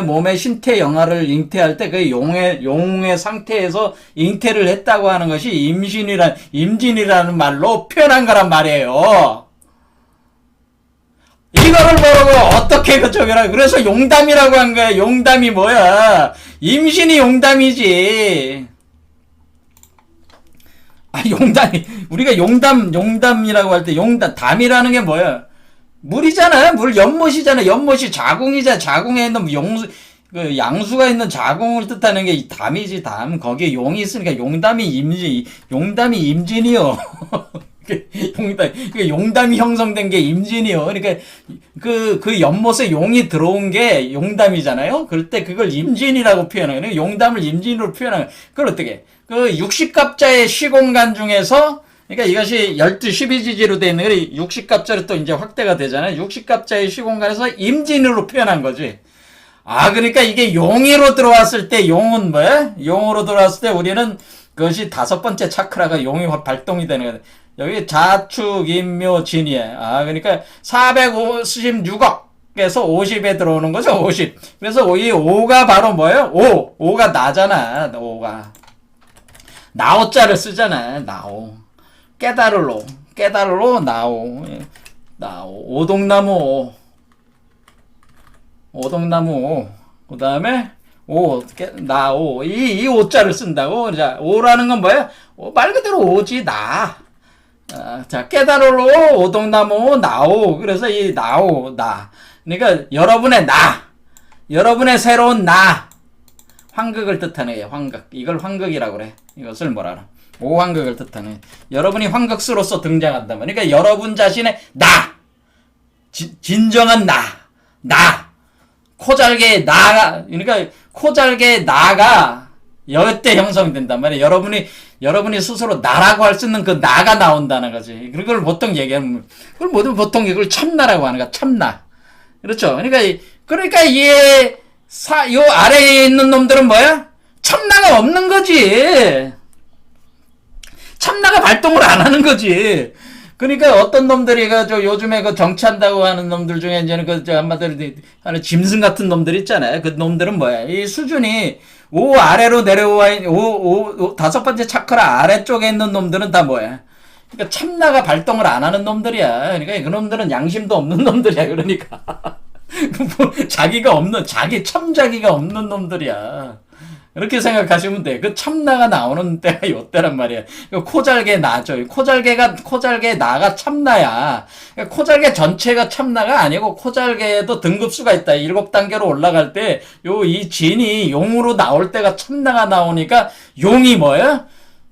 몸에 신태 영화를 잉태할 때 그 용의 상태에서 잉태를 했다고 하는 것이 임진이라는 말로 표현한 거란 말이에요. 이거를 모르고 어떻게 그래서 용담이라고 한 거야. 용담이 뭐야? 임신이 용담이지. 우리가 용담이라고 할 때 담이라는 게 뭐야? 물이잖아요. 연못이잖아. 연못이 자궁이잖아. 자궁에 있는 양수가 있는 자궁을 뜻하는 게 담이지, 담. 거기에 용이 있으니까 용담이 임진이요. 용담이 형성된 게 임진이요. 그러니까 그 연못에 용이 들어온 게 용담이잖아요. 그럴 때 그걸 임진이라고 표현해요. 용담을 임진으로 표현하는 그걸 어떻게 그 60갑자의 시공간 중에서, 그러니까 이것이 12, 12지지로 되어 있는 게 60갑자로 또 이제 확대가 되잖아요. 60갑자의 시공간에서 임진으로 표현한 거지. 아, 그러니까 이게 용의로 들어왔을 때, 용은 뭐야? 용으로 들어왔을 때 우리는 그것이 5번째 차크라가 용이 발동이 되는 거야. 여기 자축, 임묘, 진이에. 아, 그러니까 456억에서 50에 들어오는 거죠, 50. 그래서 이 5가 바로 뭐예요? 5가 나잖아, 5가. 나오자를 쓰잖아, 나오. 깨달을로, 나오. 오동나무, 오동나무, 그 다음에, 나오. 이 오자를 쓴다고. 자, 오라는 건 뭐야? 말 그대로 오지, 나. 자, 깨달으로, 오동나무, 나오. 그래서 이 나오, 나. 그러니까, 여러분의 새로운 나. 환극을 뜻하는 거예요, 환극. 이걸 환극이라고 그래. 이것을 뭐라 하나. 오환극을 뜻하는. 여러분이 환극수로서 등장한다. 그러니까, 여러분 자신의 나. 진정한 나. 코잘개의 나가, 그러니까 코잘개의 나가 여때 형성이 된단 말이에요. 여러분이 스스로 나라고 할 수 있는 그 나가 나온다는 거지. 그걸 보통 얘기하면, 그걸 보통 이걸 참나라고 하는 거야. 참나. 그렇죠. 그러니까 요 아래에 있는 놈들은 뭐야? 참나가 없는 거지. 참나가 발동을 안 하는 거지. 그러니까 어떤 놈들이 요즘에 정치한다고 하는 놈들 중에 이제는 한마디로 하는 짐승 같은 놈들 있잖아요. 그 놈들은 뭐야? 이 수준이 5 아래로 내려와 있는 5번째 차크라 아래쪽에 있는 놈들은 다 뭐야? 그러니까 참나가 발동을 안 하는 놈들이야. 그러니까 그 놈들은 양심도 없는 놈들이야. 그러니까 자기 참자기가 없는 놈들이야. 그렇게 생각하시면 돼. 그 참나가 나오는 때가 요때란 말이야. 코잘개 나죠. 코잘개 나가 참나야. 코잘개 전체가 참나가 아니고, 코잘개에도 등급수가 있다. 7단계로 올라갈 때, 이 진이 용으로 나올 때가 참나가 나오니까, 용이 뭐야?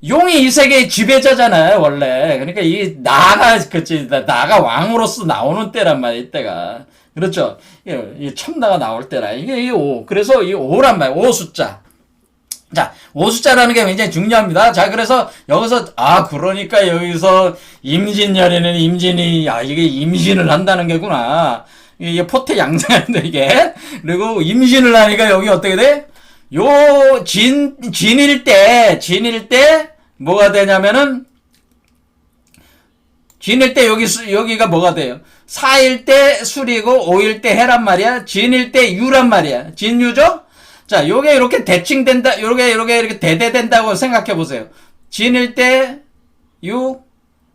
용이 이 세계의 지배자잖아요, 원래. 그러니까 나가 왕으로서 나오는 때란 말이야, 이때가. 그렇죠? 이 참나가 나올 때라. 이게 5. 그래서 이 5란 말이야, 5 숫자. 자, 5숫자라는 게 굉장히 중요합니다. 자, 그래서 여기서, 그러니까 여기서 임진이, 이게 임신을 한다는 게구나. 이게 포태 양상인데, 이게. 그리고 임신을 하니까 여기 어떻게 돼? 진일 때, 뭐가 되냐면은, 진일 때 여기가 뭐가 돼요? 4일 때 술이고 5일 때 해란 말이야. 진일 때 유란 말이야. 진유죠? 자, 요게 이렇게 대칭된다, 이렇게 대대된다고 생각해 보세요. 진일 때 유,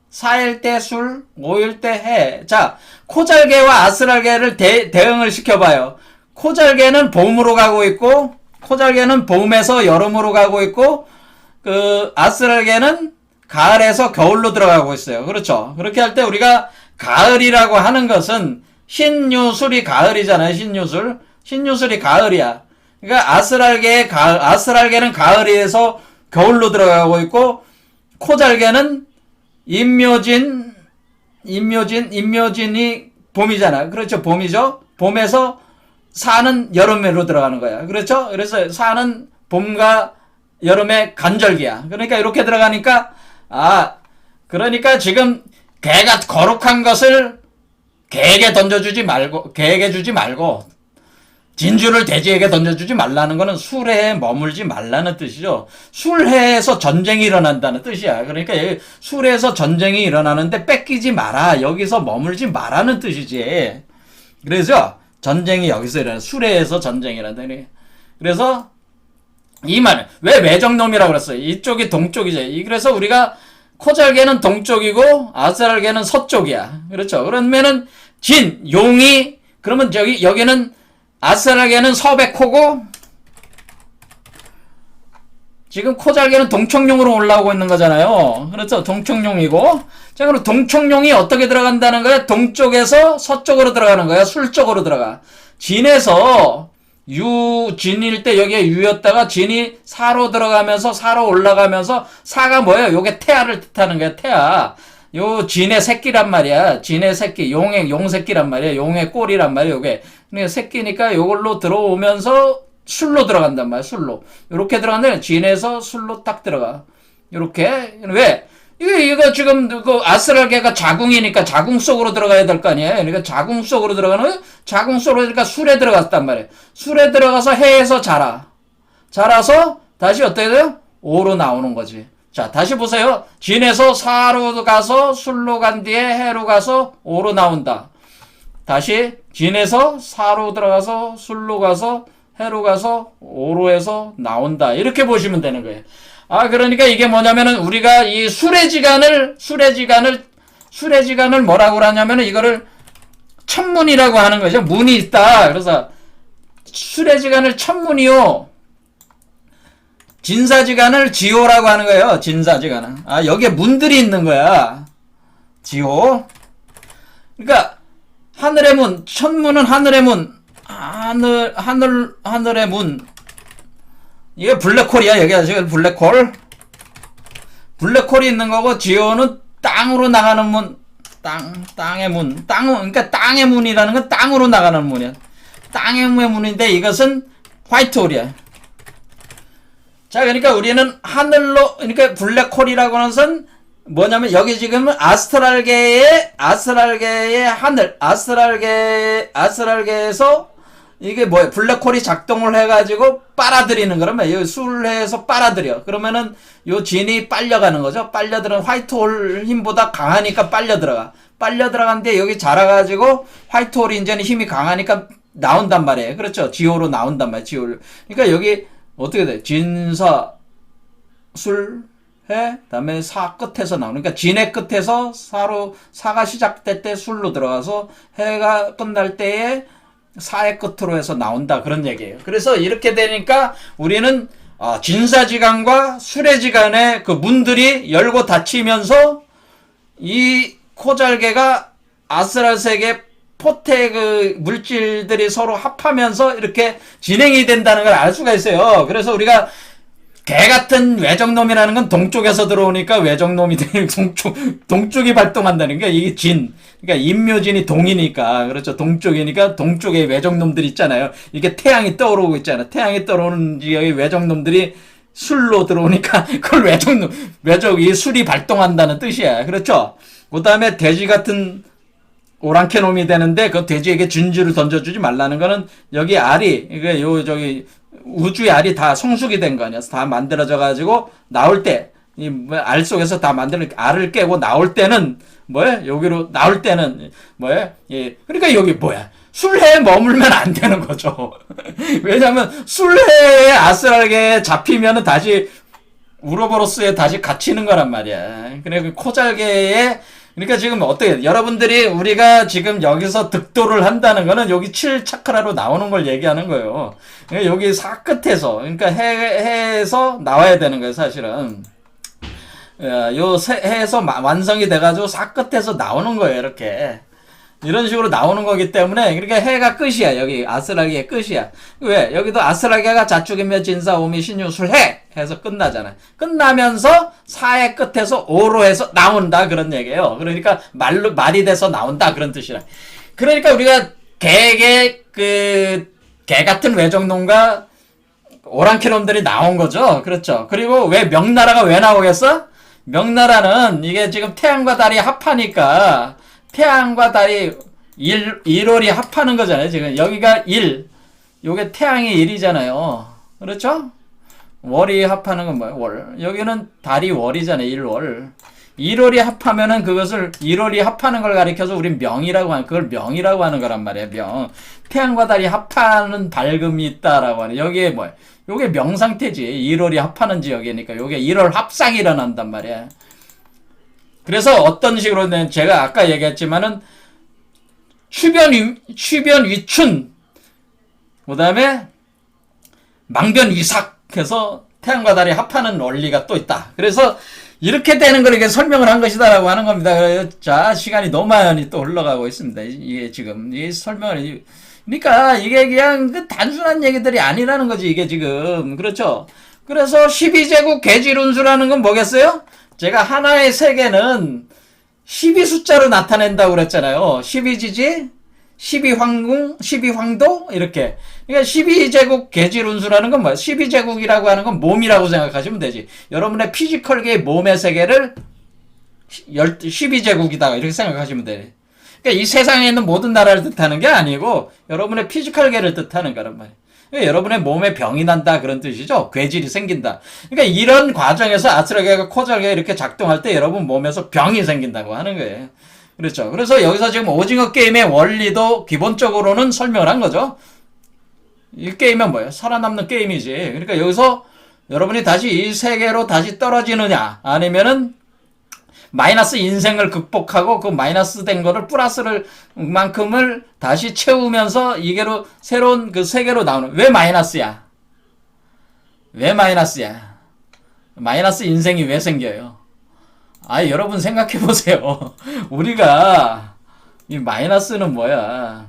4일 때 술, 5일 때 해. 자, 코잘개와 아스랄개를 대응을 시켜봐요. 코잘개는 봄으로 가고 있고, 코잘개는 봄에서 여름으로 가고 있고, 아스랄개는 가을에서 겨울로 들어가고 있어요. 그렇죠? 그렇게 할 때 우리가 가을이라고 하는 것은 신유술이 가을이잖아요. 신유술이 가을이야. 그러니까 아스랄개는 가을에서 겨울로 들어가고 있고, 코잘개는 임묘진이 봄이잖아. 그렇죠? 봄이죠? 봄에서 사는 여름으로 들어가는 거야. 그렇죠? 그래서 사는 봄과 여름의 간절기야. 그러니까 이렇게 들어가니까, 그러니까 지금 개가 거룩한 것을 개에게 주지 말고, 진주를 돼지에게 던져주지 말라는 거는 술해에 머물지 말라는 뜻이죠. 술해에서 전쟁이 일어난다는 뜻이야. 그러니까 술해에서 전쟁이 일어나는데 뺏기지 마라. 여기서 머물지 마라는 뜻이지. 그래서 전쟁이 여기서 일어나. 술해에서 전쟁이 일어난다. 그래서 이 말은 왜 외정놈이라고 그랬어요? 이쪽이 동쪽이지. 그래서 우리가 코잘개는 동쪽이고 아스랄개는 서쪽이야. 그렇죠? 그러면은 용이 그러면 여기는 아스랄개는 서백호고, 지금 코잘개는 동청룡으로 올라오고 있는 거잖아요. 그렇죠? 동청룡이고. 자, 그럼 동청룡이 어떻게 들어간다는 거야? 동쪽에서 서쪽으로 들어가는 거야. 술 쪽으로 들어가. 진에서, 진일 때 여기에 유였다가 진이 사로 들어가면서, 사로 올라가면서, 사가 뭐예요? 요게 태아를 뜻하는 거야, 태아. 진의 새끼란 말이야. 진의 새끼, 용 새끼란 말이야. 용의 꼴이란 말이야, 요게. 그러니까 새끼니까 요걸로 들어오면서 술로 들어간단 말이야. 술로. 이렇게 들어갔는데 진에서 술로 딱 들어가. 이렇게. 왜? 이거 지금 그 아스랄계가 자궁이니까 자궁 속으로 들어가야 될 거 아니에요. 그러니까 자궁 속으로 들어가는 자궁 속으로 그러니까 술에 들어갔단 말이에요. 술에 들어가서 해에서 자라. 자라서 다시 어떻게 돼요? 오로 나오는 거지. 자, 다시 보세요. 진에서 사로 가서 술로 간 뒤에 해로 가서 오로 나온다. 다시 진에서 사로 들어가서 술로 가서 해로 가서 오로 해서 나온다. 이렇게 보시면 되는 거예요. 그러니까 이게 뭐냐면은 우리가 이 수레지간을 뭐라고 하냐면은 이거를 천문이라고 하는 거죠. 문이 있다. 그래서 수레지간을 천문이요. 진사지간을 지호라고 하는 거예요. 진사지간은. 여기에 문들이 있는 거야. 지호. 그러니까 하늘의 문, 천문은 하늘의 문, 하늘의 문. 이게 블랙홀이야. 여기가 지금 블랙홀. 블랙홀이 있는 거고, 지호는 땅으로 나가는 문, 땅의 문. 그러니까 땅의 문이라는 건 땅으로 나가는 문이야. 땅의 문인데 이것은 화이트홀이야. 자, 그러니까 우리는 하늘로, 그러니까 블랙홀이라고 하는 것은 뭐냐면 여기 지금 아스트랄계의 하늘, 아스트랄계에서 이게 뭐야? 블랙홀이 작동을 해가지고 빨아들이는 거라면 여기 술해서 빨아들여. 그러면은 요 진이 빨려가는 거죠. 빨려들은 화이트홀 힘보다 강하니까 빨려 들어가. 빨려 들어가는데 여기 자라가지고 화이트홀이 이제는 힘이 강하니까 나온단 말이에요. 그렇죠? 지호로 나온단 말이에요. 지호를. 그러니까 여기 어떻게 돼? 진사, 술, 해, 다음에 사 끝에서 나오는. 그러니까 진의 끝에서 사가 시작될 때 술로 들어가서 해가 끝날 때에 사의 끝으로 해서 나온다. 그런 얘기예요. 그래서 이렇게 되니까 우리는 진사지간과 수레지간의 그 문들이 열고 닫히면서 이 코잘개가 아스트랄세계 포테 그 물질들이 서로 합하면서 이렇게 진행이 된다는 걸 알 수가 있어요. 그래서 우리가 개 같은 외적놈이라는 건 동쪽에서 들어오니까 외적놈이 되는 동쪽이 발동한다는 게 이게 진. 그러니까 인묘진이 동이니까 그렇죠. 동쪽이니까 동쪽에 외적놈들 있잖아요. 이게 태양이 떠오르고 있잖아요. 태양이 떠오르는 지역에 외적놈들이 술로 들어오니까 그걸 외적이 술이 발동한다는 뜻이야. 그렇죠. 그 다음에 돼지 같은 오랑캐놈이 되는데 그 돼지에게 진주를 던져주지 말라는 거는 여기 알이 이게 우주의 알이 다 성숙이 된 거 아니야. 다 만들어져 가지고 나올 때 이 알 속에서 다 만드는 알을 깨고 나올 때는 뭐야? 여기로 나올 때는 뭐야? 예. 그러니까 여기 뭐야? 술해에 머물면 안 되는 거죠. 왜냐면 술해에 아스트랄계에 잡히면은 다시 우로보로스에 다시 갇히는 거란 말이야. 그러니까 코잘계에 그러니까 지금 어떻게 여러분들이 우리가 지금 여기서 득도를 한다는 거는 여기 7차크라로 나오는 걸 얘기하는 거예요. 그러니까 여기 사 끝에서 그러니까 해에서 나와야 되는 거예요, 사실은. 요 해에서 완성이 돼가지고 사 끝에서 나오는 거예요, 이렇게. 이런 식으로 나오는 거기 때문에 그러니까 해가 끝이야. 여기 아스트랄계의 끝이야. 왜? 여기도 아스트랄계가 자축이며 진사 오미 신유 술해 해서 끝나잖아. 끝나면서 사의 끝에서 오로 해서 나온다 그런 얘기예요. 그러니까 말이 돼서 나온다 그런 뜻이라. 그러니까 우리가 개 같은 외적놈과 오랑캐놈들이 나온 거죠. 그렇죠. 그리고 왜 명나라가 왜 나오겠어? 명나라는 이게 지금 태양과 달이 합하니까 태양과 달이 1월이 합하는 거잖아요. 지금 여기가 1, 요게 태양이 1이잖아요. 그렇죠? 월이 합하는 건 뭐예요? 월. 여기는 달이 월이잖아요. 1월. 1월이 합하면은 그것을 1월이 합하는 걸 가리켜서 우린 명이라고 하는 그걸 명이라고 하는 거란 말이에요. 명. 태양과 달이 합하는 밝음이 있다라고 하는. 여기에 뭐예요? 요게 명 상태지. 1월이 합하는 지역이니까 요게 1월 합상이 일어난단 말이야. 그래서 어떤 식으로는 제가 아까 얘기했지만은 추변 위춘 그 다음에 망변 위삭 해서 태양과 달이 합하는 원리가 또 있다. 그래서 이렇게 되는 걸 이렇게 설명을 한 것이다라고 하는 겁니다. 자, 시간이 너무 많이 또 흘러가고 있습니다. 이게 지금 이 설명을 그러니까 이게 그냥 그 단순한 얘기들이 아니라는 거지 이게 지금. 그렇죠? 그래서 12제국 계질운수라는 건 뭐겠어요? 제가 하나의 세계는 12 숫자로 나타낸다고 그랬잖아요. 12지지? 12황궁, 12황도 이렇게. 그러니까 12제국 계질 운수라는 건 뭐야? 12제국이라고 하는 건 몸이라고 생각하시면 되지. 여러분의 피지컬계의 몸의 세계를 12제국이다 이렇게 생각하시면 돼. 그러니까 이 세상에 있는 모든 나라를 뜻하는 게 아니고 여러분의 피지컬계를 뜻하는 거란 말이에요. 그러니까 여러분의 몸에 병이 난다 그런 뜻이죠. 괴질이 생긴다. 그러니까 이런 과정에서 아스트랄계가 코잘계가 이렇게 작동할 때 여러분 몸에서 병이 생긴다고 하는 거예요. 그렇죠. 그래서 여기서 지금 오징어 게임의 원리도 기본적으로는 설명을 한 거죠. 이 게임은 뭐예요? 살아남는 게임이지. 그러니까 여기서 여러분이 다시 이 세계로 다시 떨어지느냐 아니면은 마이너스 인생을 극복하고 그 마이너스 된 거를 플러스를 만큼을 다시 채우면서 이게로 새로운 그 세계로 나오는. 왜 마이너스야? 왜 마이너스야? 마이너스 인생이 왜 생겨요? 아, 여러분 생각해 보세요. 우리가 이 마이너스는 뭐야?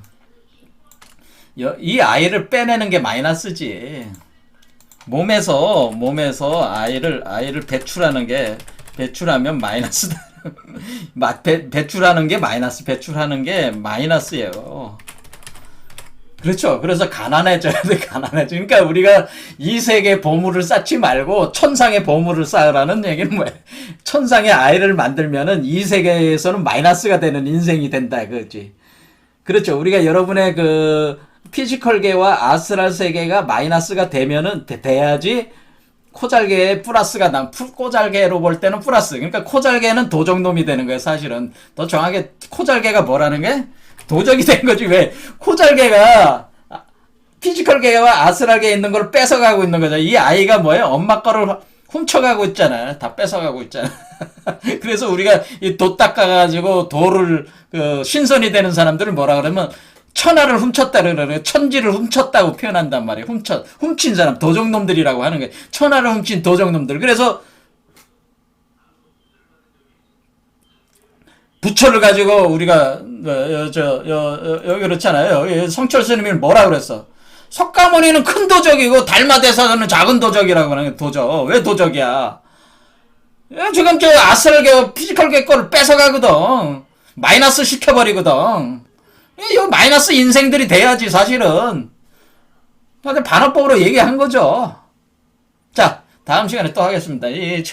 이 아이를 빼내는 게 마이너스지. 몸에서 아이를 배출하면 마이너스다. 배출하는 게 마이너스예요. 그렇죠. 그래서 가난해져야 돼, 그러니까 우리가 이 세계 보물을 쌓지 말고 천상의 보물을 쌓으라는 얘기는 뭐예요? 천상의 아이를 만들면은 이 세계에서는 마이너스가 되는 인생이 된다, 그렇지? 그렇죠. 우리가 여러분의 그 피지컬계와 아스트랄 세계가 마이너스가 되면은 돼야지 코잘계에 플러스가 코잘계로 볼 때는 플러스. 그러니까 코잘계는 도적놈이 되는 거예요, 사실은. 더 정확하게 코잘계가 뭐라는 게? 도적이 된 거지. 왜? 코잘계가 피지컬계와 아스트랄계에 있는 걸 뺏어가고 있는 거죠. 이 아이가 뭐예요? 엄마 거를 훔쳐가고 있잖아. 다 뺏어가고 있잖아. 그래서 우리가 이 도 닦아가지고 도를 신선이 되는 사람들을 뭐라 그러면 천하를 훔쳤다 그러는, 천지를 훔쳤다고 표현한단 말이에요. 훔친 사람, 도적놈들이라고 하는 거예요. 천하를 훔친 도적놈들. 그래서 부처를 가지고 우리가 여기 그렇잖아요. 성철 스님이 뭐라 그랬어? 석가모니는 큰 도적이고 달마대사는 작은 도적이라고 하는 거예요. 도적. 왜 도적이야? 지금 저 아스트랄계 피지컬계 거를 뺏어가거든. 마이너스 시켜버리거든. 이 마이너스 인생들이 돼야지, 사실은. 반어법으로 얘기한 거죠. 자, 다음 시간에 또 하겠습니다. 이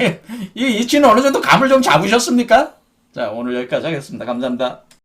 이치는 어느 정도 감을 좀 잡으셨습니까? 자, 오늘 여기까지 하겠습니다. 감사합니다.